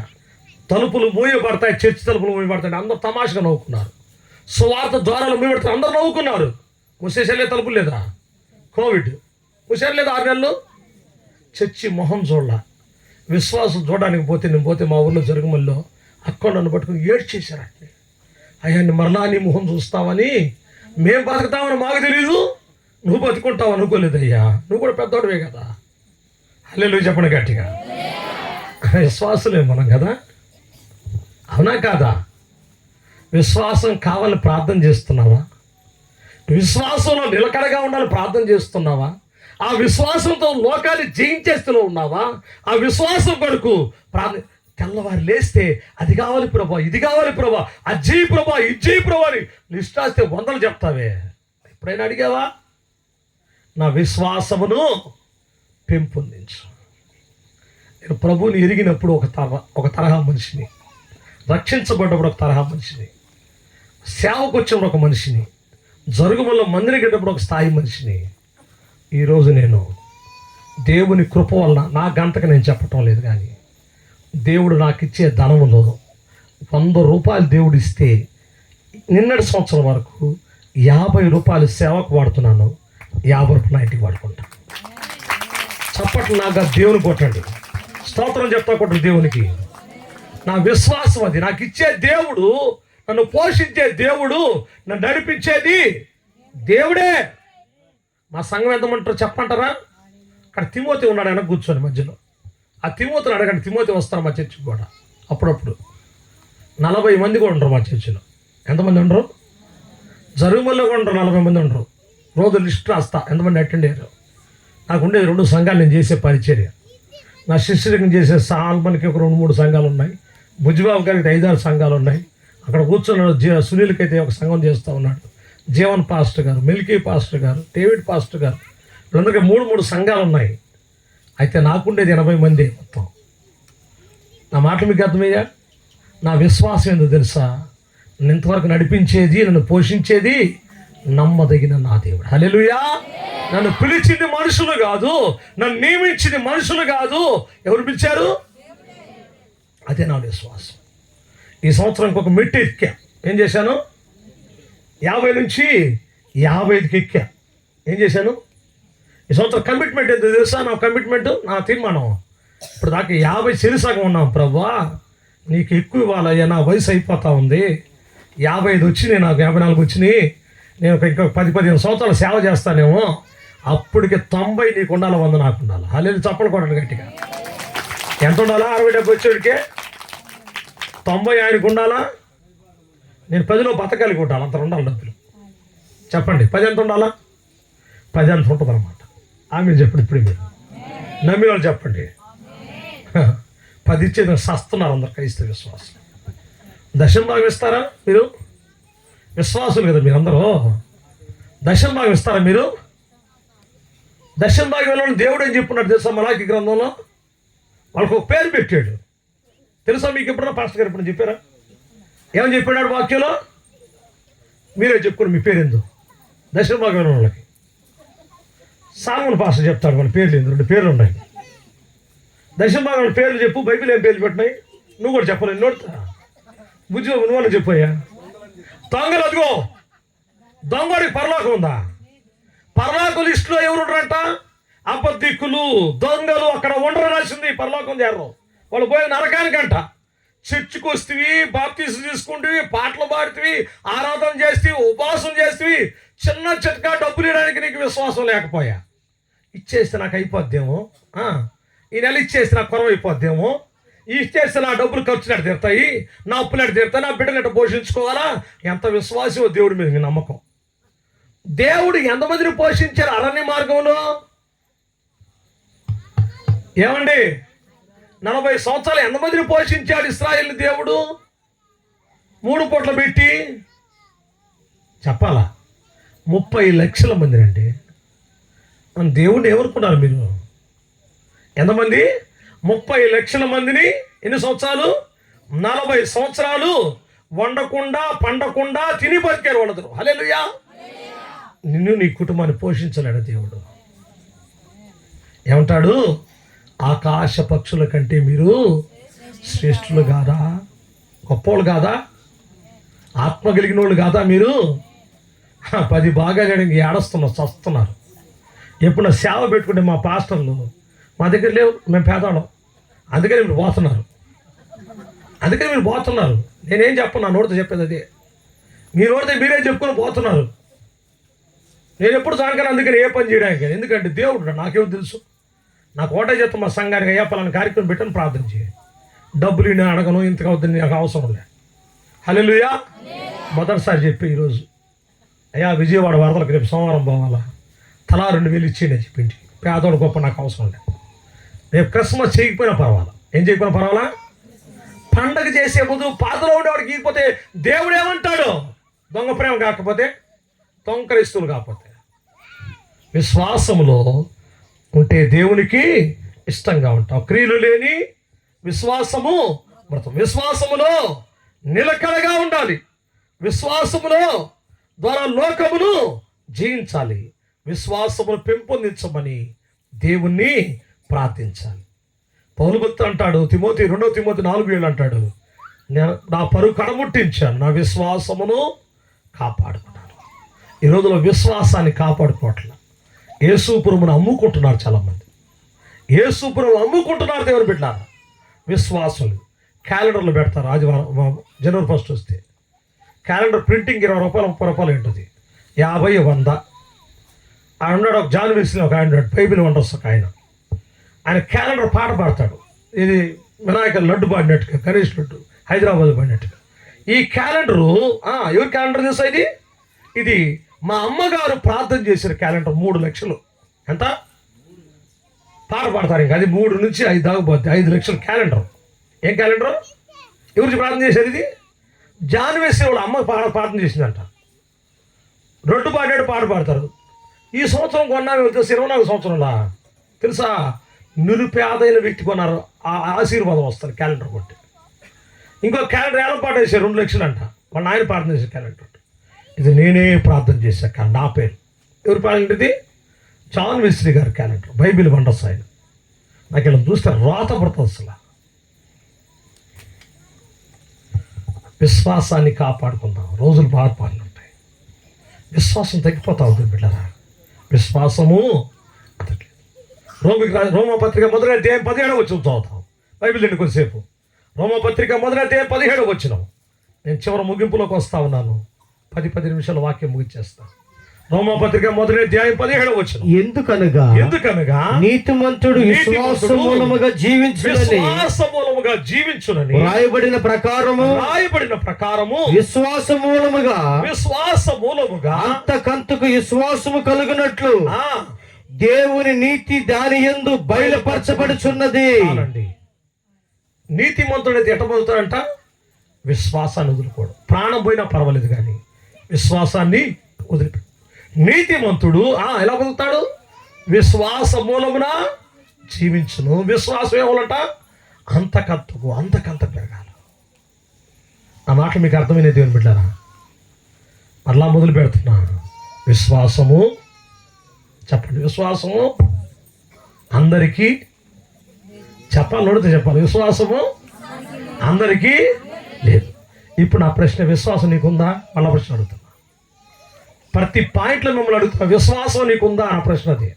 తలుపులు మూయబడతాయి, చర్చి తలుపులు మూయబడతాయి. అందరూ తమాషగా నవ్వుకున్నారు. సువార్త ద్వారాలు మూయబడతాయి, అందరూ నవ్వుకున్నారు. మూసేసలే తలుపులు లేదా? కోవిడ్ మూసేరు లేదా? 6 నెలలు చర్చి మొహం చూడాల. విశ్వాసం చూడడానికి నేను పోతే మా ఊళ్ళో జరుగుమల్లో అక్కడ నన్ను పట్టుకుని ఏడ్చేశారు. అంటే అయ్యా మరలా నీ మొహం చూస్తావని, మేము బతుకుతామని మాకు తెలీదు, నువ్వు బతుకుంటావు అనుకోలేదు. అయ్యా నువ్వు కూడా పెద్దోడివే కదా. హల్లెలూయా చెప్పండి గట్టిగా. విశ్వాసులే మనం కదా, అవునా కాదా? విశ్వాసం కావాలని ప్రార్థన చేస్తున్నావా? విశ్వాసంలో నిలకడగా ఉండాలని ప్రార్థన చేస్తున్నావా? ఆ విశ్వాసంతో లోకాన్ని జయించేస్తూనే ఉన్నావా? ఆ విశ్వాసం కొరకు ప్రార్థన. తెల్లవారు లేస్తే అది కావాలి ప్రభా, ఇది కావాలి ప్రభా, అది చేయి ప్రభా, ఇది చేయి ప్రభా అని లిస్ట్ రాస్తే 100 చెప్తావే. ఎప్పుడైనా అడిగావా? నా విశ్వాసమును పెంపొందించు. నేను ప్రభువుని ఎరిగినప్పుడు ఒక తరహా మనిషిని, రక్షించబడ్డప్పుడు ఒక తరహా మనిషిని, సేవకు వచ్చినప్పుడు ఒక మనిషిని, జరుగుమల్ల మందిరకెళ్ళినప్పుడు ఒక స్థాయి మనిషిని. ఈరోజు నేను దేవుని కృప వలన నా గంటకు నేను చెప్పటం లేదు, కానీ దేవుడు నాకు ఇచ్చే ధనములో 100 రూపాయలు దేవుడు ఇస్తే నిన్నటి సంవత్సరం వరకు 50 రూపాయలు సేవకు వాడుతున్నాను, 50 రూపాయలు ఇంటికి వాడుకుంటాను. చప్పట్లు నాగా దేవుని కొట్టండి, స్తోత్రం చెప్తా కొట్టండి దేవునికి. నా విశ్వాసం అది. నాకు ఇచ్చే దేవుడు, నన్ను పోషించే దేవుడు, నన్ను నడిపించేది దేవుడే. మా సంఘం ఎంతమంటారు చెప్పంటారా? అక్కడ తిమోతి ఉన్నాడు, ఆయన కూర్చొని మధ్యలో. ఆ తిమోతిని అడగండి, తిమోతి వస్తారు మా చర్చికి కూడా అప్పుడప్పుడు. 40 మంది కూడా ఉండరు మా చర్చిలో. ఎంతమంది ఉండరు? జరుగుమల్లో కూడా ఉండరు, 40 మంది ఉండరు. రోజు లిస్ట్ రాస్తా ఎంతమంది అటెండ్ అయ్యారు. నాకు ఉండేది 2 సంఘాలు నేను చేసే పరిచర్య. నా శిష్యుడికి చేసే సాల్మన్కి ఒక 2-3 సంఘాలు ఉన్నాయి, బుజ్జిబాబు గారికి 5-6 సంఘాలు ఉన్నాయి. అక్కడ కూర్చున్నాడు. సునీల్కి అయితే ఒక సంఘం చేస్తూ ఉన్నాడు. జీవన్ పాస్టర్ గారు, మిల్కీ పాస్టర్ గారు, డేవిడ్ పాస్టర్ గారు, వీళ్ళందరికీ 3 సంఘాలు ఉన్నాయి. అయితే నాకుండేది 80 మంది మొత్తం. నా మాటలు మీకు అర్థమయ్యా? నా విశ్వాసం ఏందో తెలుసా? నన్ను ఇంతవరకు నడిపించేది, నన్ను పోషించేది నమ్మదగిన నా దేవుడు. హల్లెలూయా. నన్ను పిలిచింది మనుషులు కాదు, నన్ను నియమించింది మనుషులు కాదు. ఎవరు పిలిచారు? అదే నా విశ్వాసం. ఈ సంవత్సరం ఇంకొక మెట్టు ఎక్కా. ఏం చేశాను? 50 నుంచి 55కి ఎక్కా. ఏం చేశాను? ఈ సంవత్సరం కమిట్మెంట్ ఏంటో తెలుసా? నా కమిట్మెంట్, నా తీర్మానం, ఇప్పుడు దాకా 50 చెరిసగం ఉన్నాం. ప్రభువా నీకు ఎక్కువ ఇవ్వాలయ్యా, నా వయసు అయిపోతా ఉంది. 55 వచ్చినాయి, నాకు 54 వచ్చినాయి. నేను ఇంకా 10-15 సంవత్సరాలు సేవ చేస్తానేమో. అప్పటికి 90 నీకు ఉండాలి, 100 నాకు ఉండాలి. హల్లెలూయా. చప్పలు కొట్టండి గట్టిగా. ఎంత ఉండాలా? 60-70 వచ్చేటికే 90 ఆయనకు ఉండాలా? నేను 10లో బతకలిగి ఉండాలి, అంత ఉండాలి డబ్బులు. చెప్పండి, 10 ఎంత ఉండాలా? 10 ఎంత ఉంటుంది అనమాట. ఆమె చెప్పండి. ఇప్పుడు మీరు నమ్మిన వాళ్ళు చెప్పండి. 10 ఇచ్చేది సస్తున్నారు అందరు క్రైస్తవ విశ్వాసం. దశంభాగం ఇస్తారా మీరు? విశ్వాసులు కదా మీరందరూ. దశంభాగం ఇస్తారా మీరు? దశంభాగం వెళ్ళాలని దేవుడు ఏం చెప్పున్నాడు తెలుసా? మలాకి గ్రంథంలో వాళ్ళకు ఒక పేరు పెట్టాడు. తెలుసా మీకు? ఎప్పుడన్నా పాస్టర్ గారు ఎప్పుడన్నా చెప్పారా? ఏమని చెప్పాడు వాక్యంలో? మీరే చెప్పుకోండి మీ పేరేందో. దశంభాగం వెళ్ళిన వాళ్ళకి సామాన్ పాస్టర్ చెప్తాడు. వాళ్ళ పేర్లు ఏందో, 2 పేర్లు ఉన్నాయి. దశంభాగం పేర్లు చెప్పు. బైబిల్ ఏం పేర్లు పెట్టినాయి? నువ్వు కూడా చెప్పలేదు. నోడుతా బుజ్జిబాబు నువ్వు చెప్పయ్యా. దొంగలు, అదిగో దొంగడికి పరలోకం ఉందా? పరలోక లిస్టులో ఎవరు ఉండరంట? అబద్ధికులు, దొంగలు అక్కడ ఉండరు రాసింది. పరలోకం చేరరు వాళ్ళు. పోయి నరకానికంట. చర్చికి వస్తేవి, బాప్తీసం తీసుకుంటేవి, పాటలు పాడుతీవి, ఆరాధన చేస్తేవి, ఉపవాసం చేస్తేవి, చిన్న చిట్కా డబ్బులు ఇవ్వడానికి నీకు విశ్వాసం లేకపోయా. ఇచ్చేస్తే నాకు అయిపోద్దేమో, ఈ నెల ఇచ్చేస్తే నాకు కొరవ అయిపోద్దేమో, ఇచ్చేస్తే నా డబ్బులు ఖర్చులు తీరుతాయి, నా అప్పులు తీరుతాయి, నా బిడ్డలు ఎట్ట పోషించుకోవాలా. ఎంత విశ్వాసమో దేవుడి మీద మీ నమ్మకం. దేవుడు ఎంతమందిని పోషించారు అరణ్య మార్గంలో? ఏమండి, 40 సంవత్సరాలు ఎంతమందిని పోషించాడు ఇశ్రాయేలు దేవుడు? 3 పూట్ల పెట్టి చెప్పాలా? 30 లక్షల మందిని అండి. మన దేవుడిని ఏమనుకున్నారు మీరు? ఎంతమంది? 30 లక్షల మందిని. ఎన్ని సంవత్సరాలు? 40 సంవత్సరాలు వండకుండా పండకుండా తిని బతికారు వాళ్ళందరూ. హల్లెలూయా. నిన్ను నీ కుటుంబాన్ని పోషించలేడు దేవుడు. ఏమంటాడు? ఆకాశ పక్షుల కంటే మీరు శ్రేష్ఠులు కాదా? గొప్పవాళ్ళు కాదా? ఆత్మ కలిగిన వాళ్ళు కాదా మీరు? 10 బాగా చేయడానికి ఏడుస్తున్నారు, చస్తున్నారు. ఎప్పుడు సేవ పెట్టుకుంటే మా పాస్టర్లు మా దగ్గర లేవు, మేము పేదవాళ్ళం, అందుకని మీరు పోతున్నారు. నేనేం చెప్పను, నా నోటితో చెప్పేది అదే. మీ నోటితో మీరే చెప్పుకొని పోతున్నారు. నేను ఎప్పుడు సాయంకాలం అందుకని ఏ పని చేయడానికి. ఎందుకంటే దేవుడు నాకేమో తెలుసు. నాకు ఓటే చేస్తాం మా సంఘానికి, అయ్యా పలానా కార్యక్రమం పెట్టని ప్రార్థన చేయి. డబ్బులు నేను అడగను, ఇంతకు అవుతుంది, నాకు అవసరం లే. హల్లెలూయా. మొదటిసారి చెప్పి ఈరోజు, అయ్యా విజయవాడ వరదలకు రేపు సోమవారం పోవాలా, తలా 2000 ఇచ్చేయండి చెప్పి ఇంటికి. పేదోడు గొప్ప నాకు అవసరం లేదు. రేపు క్రిస్మస్ చేయకపోయినా పర్వాలా, ఏం చేయకపోయినా పర్వాలా. పండగ చేసే ముందు పాతలో ఉండేవాడికి ఇకపోతే దేవుడు ఏమంటాడు? దొంగ ప్రేమ కాకపోతే, దొంగక్రైస్తువులు కాకపోతే. విశ్వాసములో ఉంటే దేవునికి ఇష్టంగా ఉంటాం. క్రియలు లేని విశ్వాసము మృతం. విశ్వాసములో నిలకడగా ఉండాలి. విశ్వాసములో ద్వారా లోకమును జయించాలి. విశ్వాసమును పెంపొందించమని దేవుణ్ణి ప్రార్థించాలి. పౌలు భక్తుడు అంటాడు, 2 తిమోతి 4:7 అంటాడు, నా పరుగు కడముట్టించాను, నా విశ్వాసమును కాపాడుకున్నాను. ఈ రోజులో విశ్వాసాన్ని కాపాడుకోవట్ల. యేసుపురమును అమ్ముకుంటున్నారు చాలామంది. యేసుపురమును అమ్ముకుంటున్నారు దేవుని బిడ్డలారా. విశ్వాసులు క్యాలెండర్లు పెడతారు. ఆదివారం జనవరి 1 వస్తే క్యాలెండర్ ప్రింటింగ్ 20 రూపాయలు 30 రూపాయలు ఉంటుంది. 50, 100. ఆయన ఉన్నాడు ఒక జాన్ విల్సన్, ఒక ఆయన బైబిల్ వండర్స్ ఒక ఆయన క్యాలెండర్ పాట పాడతాడు. ఇది వినాయక లడ్డు పాడినట్టుగా, గణేష్ లడ్డు హైదరాబాద్ పాడినట్టుగా. ఈ క్యాలెండరు ఎవరి క్యాలెండర్ తెలుసా? ఇది మా అమ్మగారు ప్రార్థన చేసిన క్యాలెండర్. 3 లక్షలు. ఎంత పాట పాడతారు. ఇంకా అది 3 నుంచి 5 దాకా పోద్ది. 5 లక్షల క్యాలెండర్. ఏం క్యాలెండరు? ఎవరికి ప్రార్థన చేశారు? ఇది జాన్ వెస్లీ వాళ్ళ అమ్మ ప్రార్థన చేసిందంట. 2 పాడాడు పాట పాడతారు. ఈ సంవత్సరం కొన్నాము తెలుసు, 24 సంవత్సరంలా తెలుసా, నిరుపేదైన వ్యక్తి కొన్నారు, ఆ ఆశీర్వాదం వస్తారు క్యాలెండర్ కొట్టి. ఇంకో క్యాలెండర్ ఏళ్ళ పాట వేసారు, 2 లక్షలు అంట. వాళ్ళ ఆయన ప్రార్థన చేసే క్యాలెండర్. ఇది నేనే ప్రార్థన చేశాక నా పేరు. ఎవరు క్యాలెండర్ ఇది? జాన్ వెస్లీ గారి క్యాలెండర్. బైబిల్ వండర్స్ ఆయన. నాకు ఇలా చూస్తే రాత పడుతుంది అసలు. విశ్వాసాన్ని కాపాడుకుందాం, రోజులు బాధపాలు ఉంటాయి. విశ్వాసం తగ్గిపోతా ఉంటుంది బిడ్డరా. విశ్వాసము రోమపత్రిక మొదటి అధ్యాయం 17వ వచనం చదువుతాం. బైబిల్ నుండి కొద్దిసేపు రోమపత్రిక మొదటి అధ్యాయం 17వ వచనం. నేను చివరి ముగింపులోకి వస్తా ఉన్నాను. 10 నిమిషాల వాక్యం ముగించేస్తాను. రోమపత్రిక మొదటి అధ్యాయం 17వ వచనం. ఎందుకనగా నీతిమంతుడు విశ్వాస మూలముగా జీవించునని రాయబడిన ప్రకారము విశ్వాస మూలముగా అంతకంతకు విశ్వాసము కలుగునట్లు దేవుని నీతి దాని యందు బయలుపరచబడుచున్నది. నీతిమంతుడైతే ఎట్ట పొందుతాడంట? విశ్వాసాన్ని వదులుకోడు. ప్రాణం పోయినా పర్వాలేదు కానీ విశ్వాసాన్ని వదిలిపెట్టు. నీతిమంతుడు ఎలా బతుకుతాడు? విశ్వాస మూలమున జీవించును. విశ్వాసం ఏమోలంట? అంతకంత పెరగాలి. ఆ మాటలు మీకు అర్థమైన దేవుని బిడ్డారా? మరలా మొదలు పెడుతున్నా. విశ్వాసము, చెప్పండి, విశ్వాసము అందరికీ చెప్పాలి, నడితే చెప్పాలి. విశ్వాసము అందరికీ లేదు. ఇప్పుడు నా ప్రశ్న, విశ్వాసం నీకుందా? మళ్ళా ప్రశ్న అడుగుతున్నా. ప్రతి పాయింట్లో మిమ్మల్ని అడుగుతున్నా, విశ్వాసం నీకుందా అన్న ప్రశ్న. అది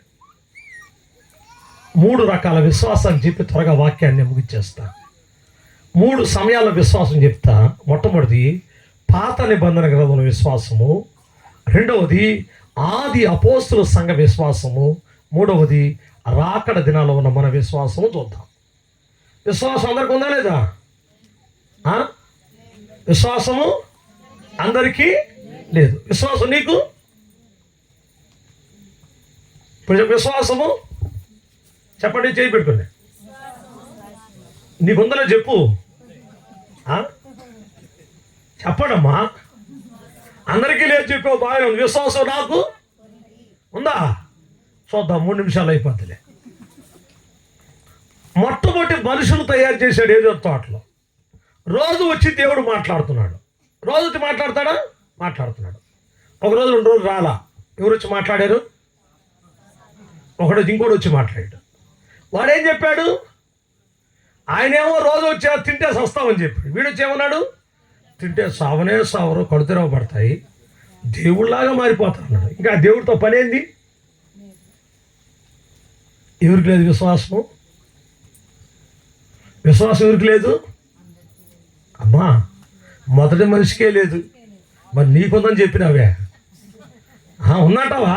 3 రకాల విశ్వాసాన్ని చెప్పి త్వరగా వాక్యాన్ని ముగించేస్తా. 3 సమయాల విశ్వాసం చెప్తా. మొట్టమొదటిది పాత నిబంధన గ్రంథంలో విశ్వాసము, రెండవది ఆది అపోస్తుల సంఘ విశ్వాసము, మూడవది రాకడ దినాల్లో ఉన్న మన విశ్వాసము చూద్దాం. విశ్వాసం అందరికి ఉందా లేదా? విశ్వాసము అందరికీ లేదు. విశ్వాసం నీకు? ఇప్పుడు విశ్వాసము చెప్పండి, చేయి పెట్టుకోండి. నీకుందరో చెప్పు. చెప్పడమ్మా. అందరికీ లేదు చెప్పావు, బాగా ఉంది. విశ్వాసం నాకు ఉందా? చూద్దాం, 3 నిమిషాలు అయిపోద్దిలే. మొట్టమొదటి మనుషులు తయారు చేశాడు ఏదో తోటలో. రోజు వచ్చి దేవుడు మాట్లాడుతున్నాడు. రోజు వచ్చి మాట్లాడతాడా? మాట్లాడుతున్నాడు. ఒక రోజు 2 రోజులు రాలా. ఎవరు వచ్చి మాట్లాడారు? ఒకడు ఇంకోటి వచ్చి మాట్లాడాడు. వాడేం చెప్పాడు? ఆయనేమో రోజు వచ్చి తింటే సస్తామని చెప్పాడు. వీడు వచ్చి ఏమన్నాడు? తింటే సావనే సావరు, కడుతురవ పడతాయి, దేవుళ్ళలాగా మారిపోతారు అన్నాడు. ఇంకా దేవుడితో పనేంది? ఎవరికి లేదు విశ్వాసము? విశ్వాసం ఎవరికి లేదు? అమ్మా, మొదటి మనిషికే లేదు, మరి నీకుందని చెప్పినావే. ఉన్నట్టవా?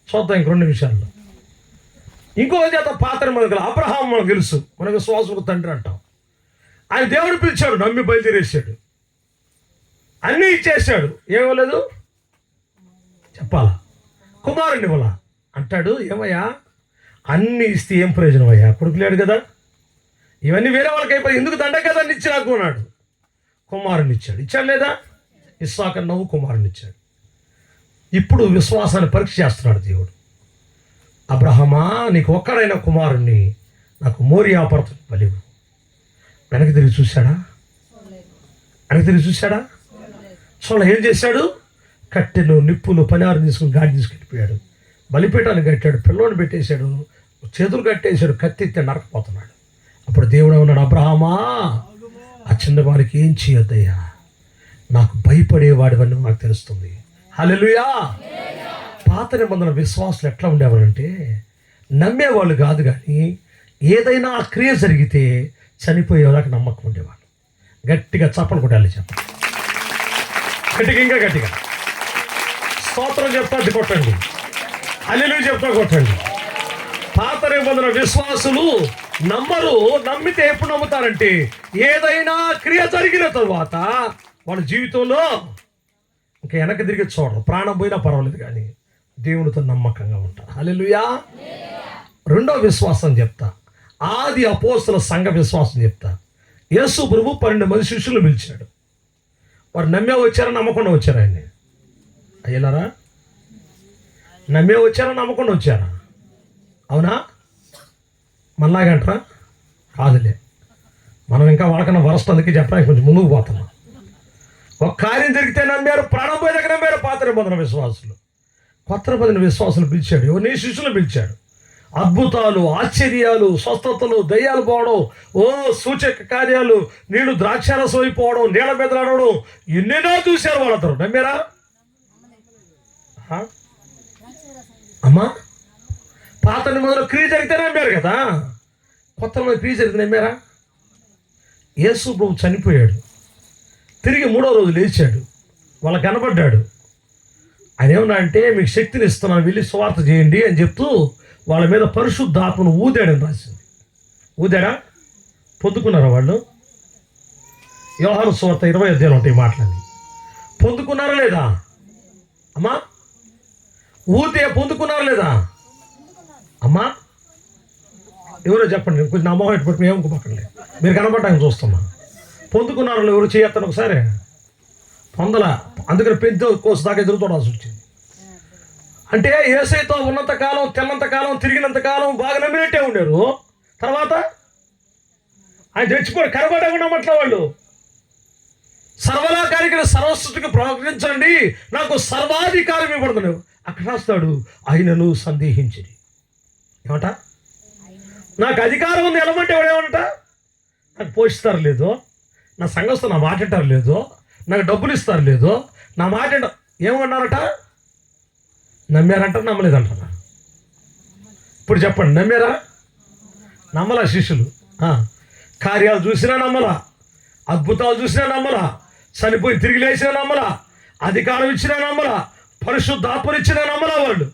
చూద్దాం ఇంక 2 నిమిషాల్లో. ఇంకో చేత పాత్ర మనకు అబ్రహాం మనకు తెలుసు, మన విశ్వాసము తండ్రి అంటాం. ఆయన దేవుడు పిలిచాడు, నమ్మి బయలుదేరేసాడు, అన్నీ ఇచ్చేసాడు. ఏమలేదు చెప్పాలా? కుమారుని ఇవ్వాల అంటాడు. ఏమయ్యా, అన్నీ ఇస్తే ఏం ప్రయోజనం అయ్యా? కొడుకు లేడు కదా, ఇవన్నీ వేరే వాళ్ళకి అయిపోయి ఎందుకు దండ కదా ఇచ్చి నాకు అన్నాడు. కుమారుని ఇచ్చాడు. ఇచ్చాడు లేదా? ఇస్సాకు నవ్వు కుమారుని ఇచ్చాడు. ఇప్పుడు విశ్వాసాన్ని పరీక్ష చేస్తున్నాడు దేవుడు. అబ్రహమా, నీకు ఒక్కడైన కుమారుణ్ణి నాకు మోరియా పర్వతం బలివు. వెనక్కి తిరిగి చూశాడా? చూడ ఏం చేశాడు? కట్టెలు, నిప్పులు, పనిహారం తీసుకుని గాడి తీసుకెళ్ళిపోయాడు. బలిపీఠాన్ని కట్టాడు, పిల్లోని పెట్టేశాడు, చేతులు కట్టేశాడు, కత్తితే నరకపోతున్నాడు. అప్పుడు దేవుడు ఉన్నాడు, అబ్రహమా, ఆ చిన్నవారికి ఏం చేయొద్దయ్యా, నాకు భయపడేవాడివన్నీ నాకు తెలుస్తుంది. హల్లెలూయా. పాత నిబంధన విశ్వాసులు ఎట్లా ఉండేవారంటే, నమ్మేవాళ్ళు కాదు కానీ ఏదైనా ఆ క్రియ జరిగితే చనిపోయేవాళ్ళకి నమ్మకం ఉండేవాళ్ళు. గట్టిగా చప్పలు కొట్టాలి, చెప్పండి గట్టిగా, ఇంకా గట్టిగా. స్తోత్రం చెప్తా కొట్టండి, హల్లెలూయా చెప్తా కొట్టండి. పాత నిబంధన విశ్వాసులు నమ్మరు. నమ్మితే ఎప్పుడు నమ్ముతారంటే ఏదైనా క్రియ జరిగిన తర్వాత వాళ్ళ జీవితంలో ఇంకా వెనక్కి తిరిగి చూడరు. ప్రాణం పోయినా పర్వాలేదు కానీ దేవునితో నమ్మకంగా ఉంటారు. హల్లెలూయా. రెండో విశ్వాసం చెప్తా, ఆది అపోస్తల సంఘ విశ్వాసం చెప్తా. యేసు ప్రభు 12 మంది శిష్యులు పిలిచాడు. వారు నమ్మే వచ్చారా నమ్మకుండా వచ్చారా? ఆయన్ని అయ్యలారా, నమ్మే వచ్చారా నమ్మకుండా వచ్చారా? అవునా? మనలాగంటారా? కాదులే, మనం ఇంకా వాళ్ళకన్నా వరస్ట్, అందుకే చెప్పడానికి కొంచెం ముందుకు పోతున్నాం. ఒక కార్యం జరిగితే నమ్మారు, ప్రాణం పోయేదాకా నమ్మారు పాత నిబంధన విశ్వాసులు. కొత్త నిబంధన విశ్వాసులు పిలిచాడు, ఎవరిని? శిష్యులు పిలిచాడు. అద్భుతాలు, ఆశ్చర్యాలు, స్వస్థతలు, దయ్యాలు పోవడం, సూచక కార్యాలు, నీళ్లు ద్రాక్షారసం అయిపోవడం, నీళ్ళ మీద నడవడం, ఎన్నెన్నో చూశారు వాళ్ళందరూ. నమ్మారా? అమ్మా, పాత నిబంధనలో క్రియ జరిగితే నమ్మారు కదా, కొత్త నిబంధన క్రియ జరిగితే నమ్మారా? యేసు ప్రభు చనిపోయాడు, తిరిగి 3వ రోజు లేచాడు, వాళ్ళకి కనబడ్డాడు. ఆయన ఏమన్నా అంటే, మీకు శక్తిని ఇస్తున్నాను, వెళ్ళి సువార్త చేయండి అని చెప్తూ వాళ్ళ మీద పరిశుద్ధాత్మను ఊదాడని రాసింది. ఊదాడా? పొందుకున్నారా వాళ్ళు? యోహాను సువార్త 20వ అధ్యాయం ఉంటాయి మాటలని. పొందుకున్నారా లేదా అమ్మా? ఊతే పొందుకున్నారా లేదా అమ్మా? ఎవరో చెప్పండి, కొంచెం అమ్మ పెట్టుకుంటే ఏమనుకో పక్కన, మీరు కనబడటానికి చూస్తున్నా. పొందుకున్నారో ఎవరు చేయొత్తాను ఒకసారి? పొందల, అందుకని పెద్ద కోర్సు దాకా ఎదురు చూడాల్సి వచ్చింది. అంటే యేసయ్యతో ఉన్నంత కాలం, తెల్లంత కాలం, తిరిగినంత కాలం బాగా నమ్మినట్టే ఉండేరు. తర్వాత ఆయన చచ్చిపోయి కనబడకుండా నమ్మట్ల వాళ్ళు. సర్వలోకానికి సర్వసృష్టికి ప్రకటించండి, నాకు సర్వాధికారం ఇవ్వబడుతున్నావు. అక్కడ రాస్తాడు, ఆయనను సందేహించింది. ఏమంట? నాకు అధికారం ఉంది ఎలమంటే ఎవడేమంట? నాకు పోషిస్తారు లేదో, నా సంఘస్థ నా మాట అంటారు లేదో, నాకు డబ్బులు ఇస్తారు లేదో, నా మాట ఏమన్నారట? నమ్మారంట, నమ్మలేదంటారా? ఇప్పుడు చెప్పండి, నమ్మారా? నమ్మలా శిష్యులు. కార్యాలు చూసినా నమ్మలా, అద్భుతాలు చూసినా నమ్మలా, చనిపోయి తిరిగి లేచినా నమ్మలా, అధికారం ఇచ్చినా నమ్మలా, పరిశుద్ధాత్మను ఇచ్చినా నమ్మలా వాళ్ళు.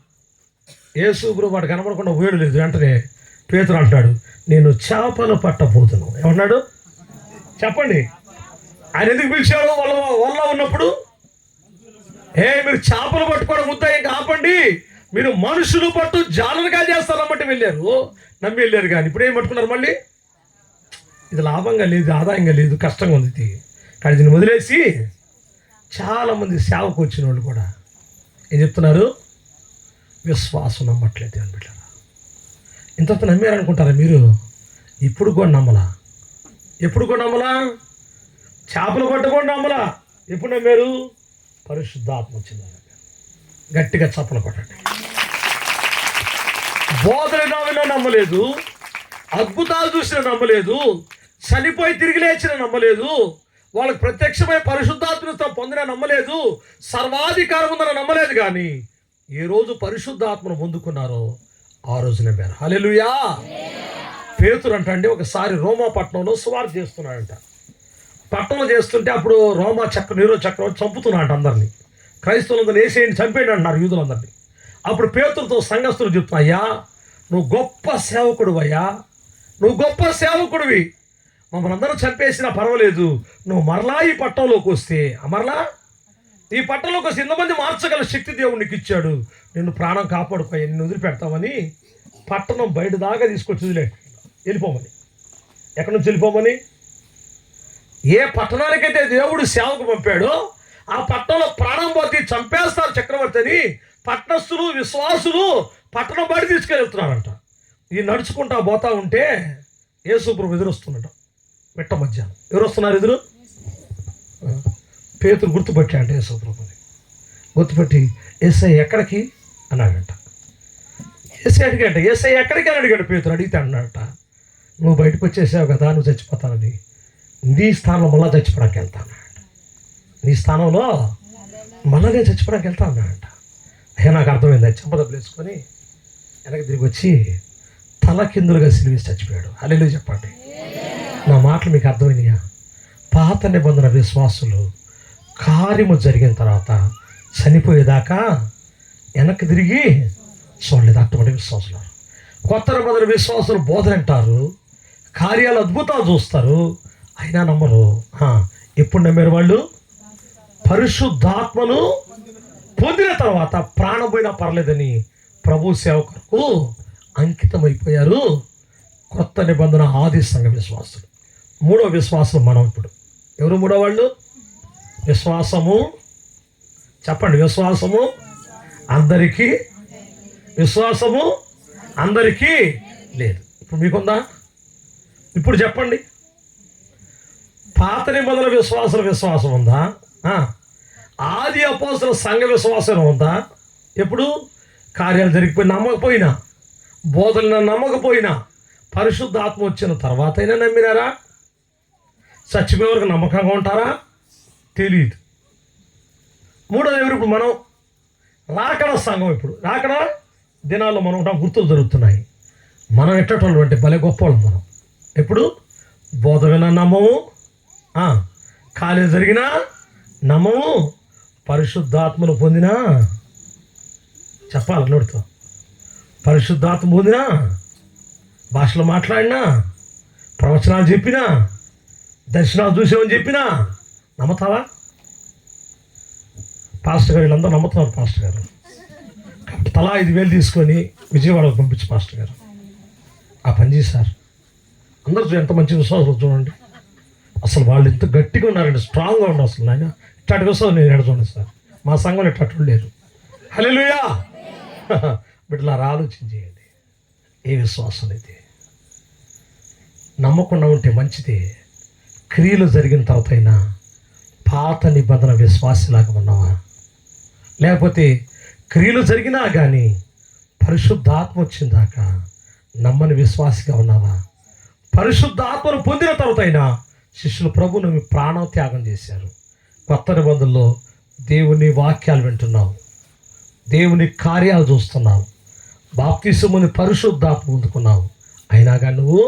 యేసు ప్రభు వాడు కనబడకుండా పోయాడు లేదు. వెంటనే పేతురు అంటాడు, నేను చేపలు పట్టబోతున్నాను. ఏమన్నాడు చెప్పండి? ఆయన ఎందుకు పిలిచాడు? వల్ల ఉన్నప్పుడు మీరు చేపలు పట్టుకోవడం ముద్ద ఇంకా ఆపండి, మీరు మనుషులు పట్టు జాలరుగా చేస్తారన్నమాట వెళ్ళారు. నమ్మి వెళ్ళారు. కానీ ఇప్పుడు ఏం పట్టుకున్నారు మళ్ళీ? ఇది లాభంగా లేదు, ఆదాయంగా లేదు, కష్టంగా ఉంది ఇది. కానీ దీన్ని వదిలేసి చాలామంది సేవకు వచ్చిన వాళ్ళు కూడా ఏం చెప్తున్నారు? విశ్వాసం నమ్మట్లేదు అని బిడ్డారా. ఇంత నమ్మారనుకుంటారా మీరు? ఇప్పుడు కూడా నమ్మలా, ఎప్పుడు కూడా నమ్మలా, చేపలు పట్టుకొని నమ్మలా. ఎప్పుడు నమ్మారు? పరిశుద్ధాత్మ వచ్చింది. గట్టిగా చప్పలు కొట్టండి. బోధన నమ్మలేదు, అద్భుతాలు చూసిన నమ్మలేదు, చనిపోయి తిరిగి లేచిన నమ్మలేదు, వాళ్ళకి ప్రత్యక్షమై పరిశుద్ధాత్మతో పొందిన నమ్మలేదు, సర్వాధికారం ఉందని నమ్మలేదు. కానీ ఏ రోజు పరిశుద్ధాత్మను పొందుకున్నారో ఆ రోజు నమ్మారు. హల్లెలూయా. పేతురు అంటండి ఒకసారి రోమా పట్టణంలో సువార్త చేస్తున్నాడంట. పట్టణంలో చేస్తుంటే అప్పుడు నీరో చక్రవర్తి చంపుతున్నాడు అందరినీ. క్రైస్తవులందరినీ వేసేయండి, చంపేయండి అంటున్నారు యూదులందరినీ. అప్పుడు పేతురుతో సంఘస్థులు చెప్తున్నా, అయ్యా నువ్వు గొప్ప సేవకుడు, అయ్యా నువ్వు గొప్ప సేవకుడివి, మమ్మల్ని అందరూ చంపేసినా పర్వాలేదు, నువ్వు మరలా ఈ పట్టణంలోకి వస్తే, మరలా ఈ పట్టణంలోకి వస్తే ఎంతమంది మార్చగల శక్తి దేవుడు నీకు ఇచ్చాడు, నిన్ను ప్రాణం కాపాడుకోయి, నిన్ను వదిలిపెడతామని పట్టణం బయట దాకా తీసుకొచ్చి వెళ్ళిపోమని. ఎక్కడి నుంచి వెళ్ళిపోమని? ఏ పట్టణానికైతే దేవుడు సేవకు పంపాడో ఆ పట్టణంలో ప్రాణం పోతే చంపేస్తారు చక్రవర్తి అని పట్టణస్థులు, విశ్వాసులు పట్టణం బయట తీసుకెళ్తున్నారంట. ఈ నడుచుకుంటా పోతా ఉంటే యేసు ప్రభు ఎదురొస్తున్నట. మిట్ట మధ్యాహ్నం ఎవరు వస్తున్నారు ఎదురు? పేతురు గుర్తుపట్టాడంట యేసు ప్రభుని. గుర్తుపట్టి యేసై ఎక్కడికి అన్నాడంట. యేసై అడిగాడంట. యేసై ఎక్కడికి అని అడిగాడు పేతురు. అడిగితే అన్నాడట, నువ్వు బయటకు వచ్చేసావు కదా, నువ్వు చచ్చిపోతానని, నీ స్థానంలో మళ్ళా చచ్చిపోవడానికి వెళ్తా అన్నాడంట. నీ స్థానంలో మళ్ళా నేను చచ్చిపోవడానికి వెళ్తా అన్నాడంట. అయ్యా నాకు అర్థమైంది. చెంపదబ్బులు వేసుకొని వెనక్కి తిరిగి వచ్చి తల కిందులుగా సిలివేసి చచ్చిపోయాడు. హల్లెలూయా చెప్పండి. నా మాటలు మీకు అర్థమైనయా? పాత నిబంధన విశ్వాసులు కార్యము జరిగిన తర్వాత చనిపోయేదాకా వెనక్కి తిరిగి చూడలేదు. అటువంటి విశ్వాసులు. కొత్త నిబంధన విశ్వాసులు బోధన అంటారు, కార్యాలు అద్భుతాలు చూస్తారు, అయినా నమ్మరు. ఎప్పుడు నమ్మారు వాళ్ళు? పరిశుద్ధాత్మను పొందిన తర్వాత ప్రాణం పోయినా పర్లేదని ప్రభు సేవకులకు అంకితం అయిపోయారు కొత్త నిబంధన ఆది సంఘ విశ్వాసులు. మూడో విశ్వాసం మనం ఇప్పుడు. ఎవరు మూడో వాళ్ళు? విశ్వాసము. చెప్పండి, విశ్వాసము అందరికీ, విశ్వాసము అందరికీ లేదు. ఇప్పుడు మీకుందా? ఇప్పుడు చెప్పండి, పాత నిబంధనల విశ్వాసం ఉందా? ఆది అపోస్తల సంఘ విశ్వాసం ఉందా? ఎప్పుడు కార్యాలు జరిగిపోయి నమ్మకపోయినా, బోధనలు నమ్మకపోయినా, పరిశుద్ధాత్మ వచ్చిన తర్వాత అయినా నమ్మినారా? చచ్చిపోయే వరకు నమ్మకంగా ఉంటారా? తెలియదు. మూడోది ఎవరు? ఇప్పుడు మనం రాకడ సంఘం. ఇప్పుడు రాకడ దినాల్లో మనం ఉంటాం, గుర్తులు జరుగుతున్నాయి. మనం ఎట్టటోళ్ళు అంటే భలే గొప్పవాళ్ళం మనం. ఎప్పుడు బోధ వినా నమ్మము, కార్యం జరిగినా నమ్మము, పరిశుద్ధాత్మను పొందినా, చెప్పాలి నోటితో, పరిశుద్ధాత్మ పొందినా, భాషలో మాట్లాడినా, ప్రవచనాలు చెప్పినా, దర్శనాలు చూసామని చెప్పినా నమ్ముతావా? పాస్టర్ గారు వీళ్ళందరూ నమ్ముతున్నారు పాస్టర్ గారు. కాబట్టి తలా 5,000 తీసుకొని విజయవాడకు పంపించి పాస్టర్ గారు ఆ పని చేశారు. అందరూ ఎంత మంచి విశ్వాసం చూడండి. అసలు వాళ్ళు ఎంత గట్టిగా ఉన్నారండి, స్ట్రాంగ్గా ఉన్నారు. అసలు ఆయన ఇట్లాంటి విశ్వాసం నేను చూడండి సార్, మా సంఘంలో ఇట్లాంటి లేరు. హల్లెలూయా. బిడ్డలారా ఆలోచన చేయండి, ఏ విశ్వాసం అయితే నమ్మకుండా ఉంటే మంచిదే. క్రియలు జరిగిన తర్వాత అయినా పాత నిబంధన విశ్వాసలాగా ఉన్నావా? లేకపోతే క్రియలు జరిగినా కానీ పరిశుద్ధాత్మ వచ్చిందాకా నమ్మని విశ్వాసిగా ఉన్నావా? పరిశుద్ధాత్మను పొందిన తర్వాత అయినా శిష్యులు ప్రభువును ప్రాణం త్యాగం చేశారు. కొత్త నిబంధనలో దేవుని వాక్యాలు వింటున్నావు, దేవుని కార్యాలు చూస్తున్నావు, బాప్తిసముని పరిశుద్ధాత్మ పొందుకున్నావు. అయినా నువ్వు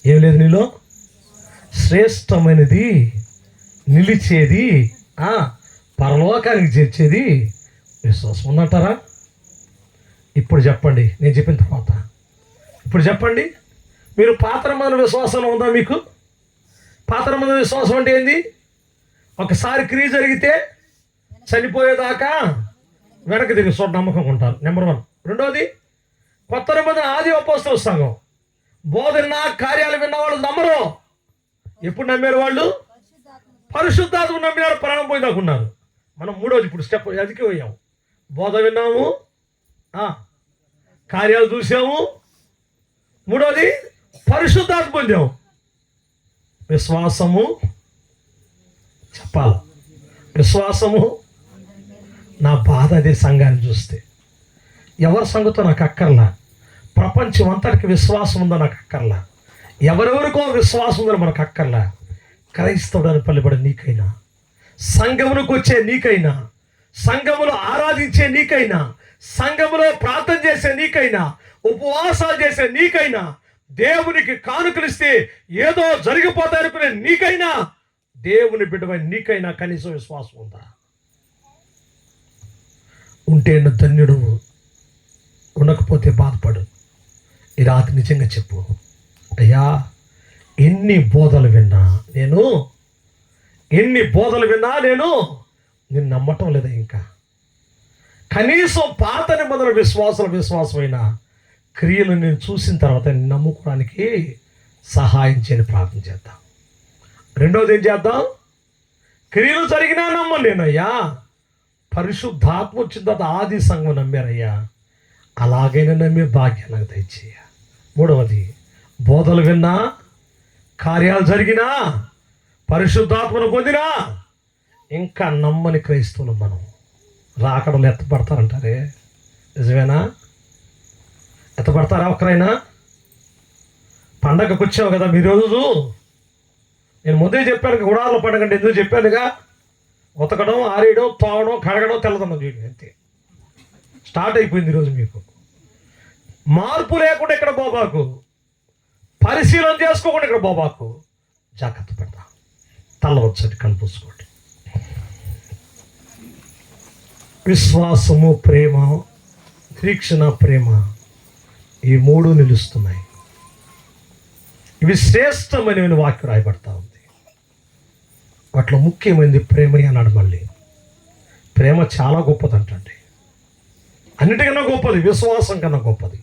ఏం లేదు నీలో. శ్రేష్టమైనది, నిలిచేది, పరలోకానికి చేర్చేది విశ్వాసం ఉందంటారా? ఇప్పుడు చెప్పండి, నేను చెప్పిన తర్వాత ఇప్పుడు చెప్పండి, మీరు పాత్రమైన విశ్వాసం ఉందా మీకు? పాత్రమైన విశ్వాసం అంటే ఏంది? ఒకసారి క్రియ జరిగితే చనిపోయేదాకా వెనక్కి తిరిగి చోట నమ్మకం ఉంటారు. నెంబర్ 1. రెండోది, కొత్త నిబంధన ఆది అపోస్తల సంఘం బోధన కార్యాలు విన్నవాళ్ళు నమ్మరు. ఎప్పుడు నమ్మారు వాళ్ళు? పరిశుద్ధాత్మ నమ్మినారు, ప్రాణం పోయినాకున్నారు. మనం మూడోది ఇప్పుడు స్టెప్ అదికి పోయాము. బోధ విన్నాము, కార్యాలు చూసాము. మూడోది పరిశుద్ధాత్మ పొందాము. విశ్వాసము చెప్పాలి. విశ్వాసము నా బాధ అదే. సంఘాన్ని చూస్తే ఎవరి సంగతో నాకు అక్కర్లా, ప్రపంచం అంతటికి విశ్వాసం ఉందో నాకు అక్కర్లా, ఎవరెవరికో విశ్వాసం ఉందో మనకు అక్కర్లా. క్రైస్తవుడని పల్లెబడే నీకైనా, సంఘములకు వచ్చే నీకైనా, సంఘములో ఆరాధించే నీకైనా, సంఘములో ప్రార్థన చేసే నీకైనా, ఉపవాసాలు చేసే నీకైనా, దేవునికి కానుకలిస్తే ఏదో జరిగిపోతాయనుకునే నీకైనా, దేవుని బిడ్డమైన నీకైనా కనీసం విశ్వాసం ఉందా? ఉంటే ధన్యుడు, ఉండకపోతే బాధపడు. ఈ రాత్రి నిజంగా చెప్పు, అయ్యా ఎన్ని బోధలు విన్నా నేను నిన్ను నమ్మటం లేదా? ఇంకా కనీసం పాత నిబంధన విశ్వాసమైన క్రియలు నేను చూసిన తర్వాత నేను నమ్ముకోవడానికి సహాయం చేయని ప్రార్థన చేద్దాం. రెండోది ఏం చేద్దాం? క్రియలు జరిగినా నమ్మలేనయ్యా, పరిశుద్ధాత్మ వచ్చిన తర్వాత ఆది సంఘం నమ్మారయ్యా, అలాగైనా నమ్మే భాగ్యం నాకు దయచేయ. మూడవది, బోధలు విన్నా, కార్యాలు జరిగినా, పరిశుద్ధాత్మను పొందినా ఇంకా నమ్మని క్రైస్తవులు మనం. రాకడలు ఎత్తపడతారంటారే, నిజమేనా? ఎత్తపడతారా? ఒకరైనా పండగకు వచ్చావు కదా మీరు రోజు, నేను ముందే చెప్పాను గుడార్ల పండుగ అంటే ఎందుకు చెప్పానుగా, ఉతకడం, ఆరేయడం, తోవడం, కడగడం, తెల్లదనం చేయడం, అంతే. స్టార్ట్ అయిపోయింది ఈరోజు మీకు. మార్పు లేకుండా ఇక్కడ బాబాకు, పరిశీలన చేసుకోకుండా ఇక్కడ బాబాకు. జాగ్రత్త పడతా. తల వచ్చి కనిపించుకోండి. విశ్వాసము, ప్రేమ, నిరీక్షణ, ప్రేమ, ఈ మూడు నిలుస్తున్నాయి. ఇవి శ్రేష్టమైన వాక్యం రాయబడతా ఉంది. వాటిలో ముఖ్యమైనది ప్రేమ అన్నాడు. మళ్ళీ ప్రేమ చాలా గొప్పదంటండి, అన్నిటికన్నా గొప్పది, విశ్వాసం కన్నా గొప్పది.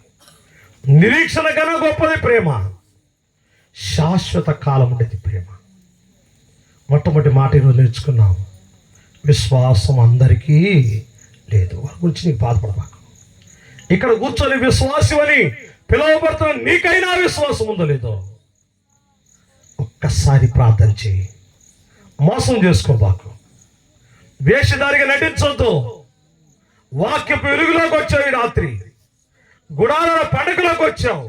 నిరీక్షణ కన్నా గొప్పది ప్రేమ, శాశ్వత కాలం ఉండేది ప్రేమ. మొట్టమొదటి మాట ఈరోజు నేర్చుకున్నాం, విశ్వాసం అందరికీ లేదు. వారి గురించి నీకు బాధపడబాకు. ఇక్కడ కూర్చొని విశ్వాసం అని పిలువబడుతున్న నీకైనా విశ్వాసం ఉందో లేదో ఒక్కసారి ప్రార్థన చేయి. మోసం చేసుకోబాకు, వేషధారిగా నటించొద్దు. వాక్యపు వెలుగులోకి వచ్చావు, ఈ రాత్రి గుడారాల పండుగలోకి వచ్చావు.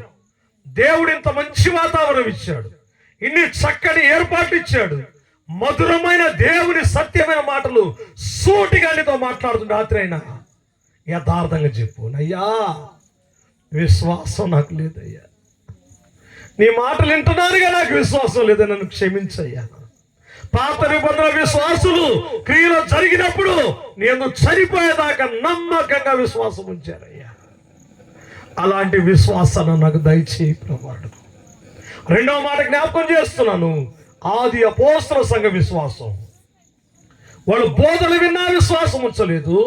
దేవుడు ఇంత మంచి వాతావరణం ఇచ్చాడు, ఇన్ని చక్కటి ఏర్పాట్లు ఇచ్చాడు. మధురమైన దేవుని సత్యమైన మాటలు సూటిగా నీతో మాట్లాడుతున్న రాత్రి అయినా యథార్థంగా చెప్పు, అయ్యా విశ్వాసం నాకు లేదయ్యా, నీ మాటలు వింటున్నానుగా నాకు విశ్వాసం లేదని నన్ను క్షమించయ్యా. పాత నిబంధన విశ్వాసులు క్రియలో జరిగినప్పుడు నేను చనిపోయేదాకా నమ్మకంగా విశ్వాసం ఉంచారయ్యా. అలాంటి విశ్వాసాన్ని నాకు దయచేయి ప్రభువా. రెండవ మాట జ్ఞాపకం చేస్తున్నాను, ఆది అపోస్తల సంఘ విశ్వాసం. వాళ్ళు బోధలు విన్నా విశ్వాసం ఉంచలేదు,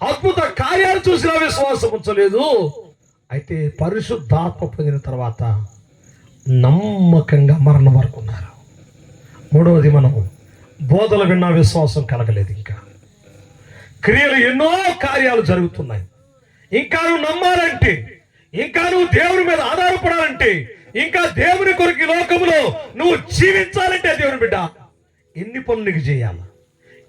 అద్భుత కార్యాలు చూసినా విశ్వాసం ఉంచలేదు. అయితే పరిశుద్ధాత్మ పొందిన తర్వాత నమ్మకంగా మరణం వరకు ఉన్నారు. మూడవది, మనం బోధలు విన్నా విశ్వాసం కలగలేదు. ఇంకా క్రియలు ఎన్నో కార్యాలు జరుగుతున్నాయి. ఇంకా నువ్వు నమ్మాలంటే, ఇంకా నువ్వు దేవుని మీద ఆధారపడాలంటే, ఇంకా దేవుని కొరకు ఈ లోకంలో నువ్వు జీవించాలంటే, దేవుని బిడ్డ ఎన్ని పనులు నీకు చేయాలా,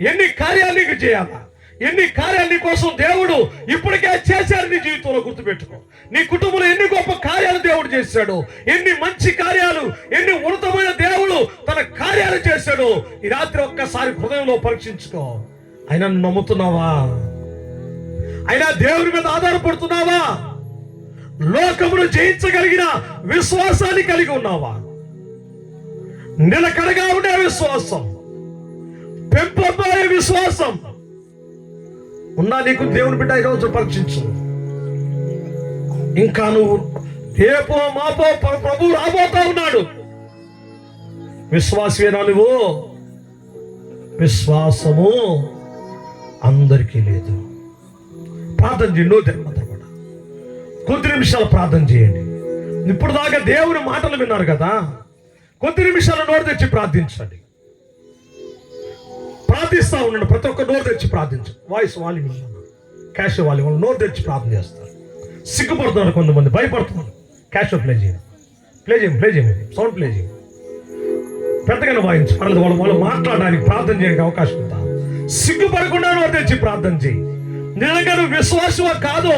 ఎన్ని కార్యాలు నీకు చేయాలా, ఎన్ని కార్యాలు నీ కోసం దేవుడు ఇప్పటికే చేశాడు నీ జీవితంలో. గుర్తుపెట్టుకో, నీ కుటుంబంలో ఎన్ని గొప్ప కార్యాలు దేవుడు చేశాడు, ఎన్ని మంచి కార్యాలు, ఎన్ని ఉన్నతమైన దేవుడు తన కార్యాలు చేశాడు. ఈ రాత్రి ఒక్కసారి హృదయంలో పరీక్షించుకో. ఆయన నమ్ముతున్నావా? అయినా దేవుని మీద ఆధారపడుతున్నావా? లోకమును జయించగలిగిన విశ్వాసాన్ని కలిగి ఉన్నావా? నిలకడగా ఉండే విశ్వాసం, పెంపొందే విశ్వాసం ఉన్నా నీకు? దేవుని బిడ్డ ఈరోజు పరీక్షించు. ఇంకా నువ్వు రేపో మాపో ప్రభు రాబోతా ఉన్నాడు. విశ్వాసమేనా నువ్వు? విశ్వాసము అందరికీ లేదు. ప్రార్థన చేయండి, నో ధర్మపడ కొద్ది నిమిషాలు ప్రార్థన చేయండి. ఇప్పుడు దాకా దేవుని మాటలు విన్నారు కదా, కొద్ది నిమిషాలు నోరు తెచ్చి ప్రార్థించండి. ప్రార్థిస్తా ఉండండి. ప్రతి ఒక్క నోరు తెచ్చి ప్రార్థించు. వాయిస్ వాల్యూమ్, క్యాష్ వాల్యూమ్, వాళ్ళు నోరు తెచ్చి ప్రార్థన చేస్తారు. సిగ్గుపడుతున్నారు కొంతమంది, భయపడుతున్నారు. క్యాష్ ప్లే చేయండి, ప్లే చేయండి, సౌండ్ ప్లే చేయండి. పెద్దగానే వాయించు, పర్లేదు. వాళ్ళు మాట్లాడడానికి ప్రార్థన చేయడానికి అవకాశం ఉందా? సిగ్గుపడకుండా నోరు తెచ్చి ప్రార్థన చేయి. నిజంగా నువ్వు విశ్వాసమా కాదో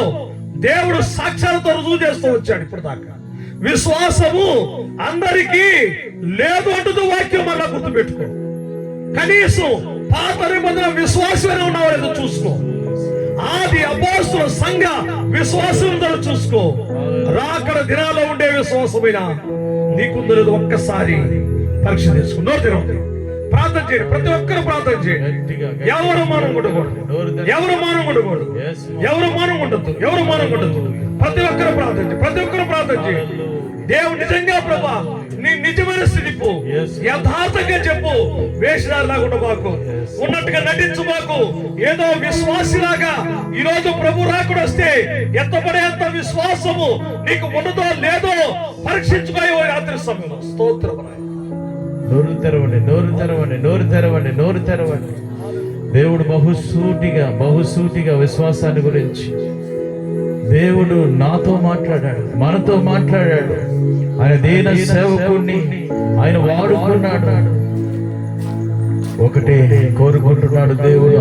దేవుడు సాక్ష్యాలతో రుజువు చేస్తూ వచ్చాడు ఇప్పుడు దాకా. విశ్వాసము అందరికీ లేదు అంటున్న వాక్యం మళ్ళా గుర్తుపెట్టుకో. కనీసం పాత నిబంధన విశ్వాసమే ఉన్నావో లేదో చూసుకో. ఆది అపోస్తల సంఘ విశ్వాసం ఉందో చూసుకో. రాకడ దినాల్లో ఉండే విశ్వాసమైన నీకుందో లేదో ఒక్కసారి పరీక్ష చేసుకో. నోరు తెరవండి, ప్రార్థన చేయండి. ప్రతి ఒక్కరు ప్రార్థన చేయండి. ఎవరు మానం ఉండకూడదు, ఎవరు మానం ఉండకూడదు, ఎవరు మానం ఉండద్దు, ఎవరు మానం ఉండద్దు. ప్రతి ఒక్కరు ప్రార్థన చేయండి, ప్రతి ఒక్కరు ప్రార్థన చేయండి. దేవుడు నిజంగా ప్రభా నీ నిజమైన స్థితి యథార్థంగా చెప్పు. వేషధారిలాగా ఉండబాకు, ఉన్నట్టుగా నటించబాకు. ఏదో విశ్వాసిలాగా ఈ రోజు ప్రభు రాకుడు వస్తే ఎత్తపడేంత విశ్వాసము నీకు ఉన్నదో లేదో పరీక్షించుకోయో రాత్రి సమయంలో. స్తోత్రం. నోరు తెరవండి, నోరు తెరవండి, నోరు తెరవండి, నోరు తెరవండి. దేవుడు బహుసూటిగా విశ్వాసాన్ని గురించి దేవుడు నాతో మాట్లాడాడు, మనతో మాట్లాడాడు. ఆయన దీన సేవకుడిని ఆయన వాడుకున్నాడు. ఒకటే కోరుకుంటున్నాడు దేవుడు,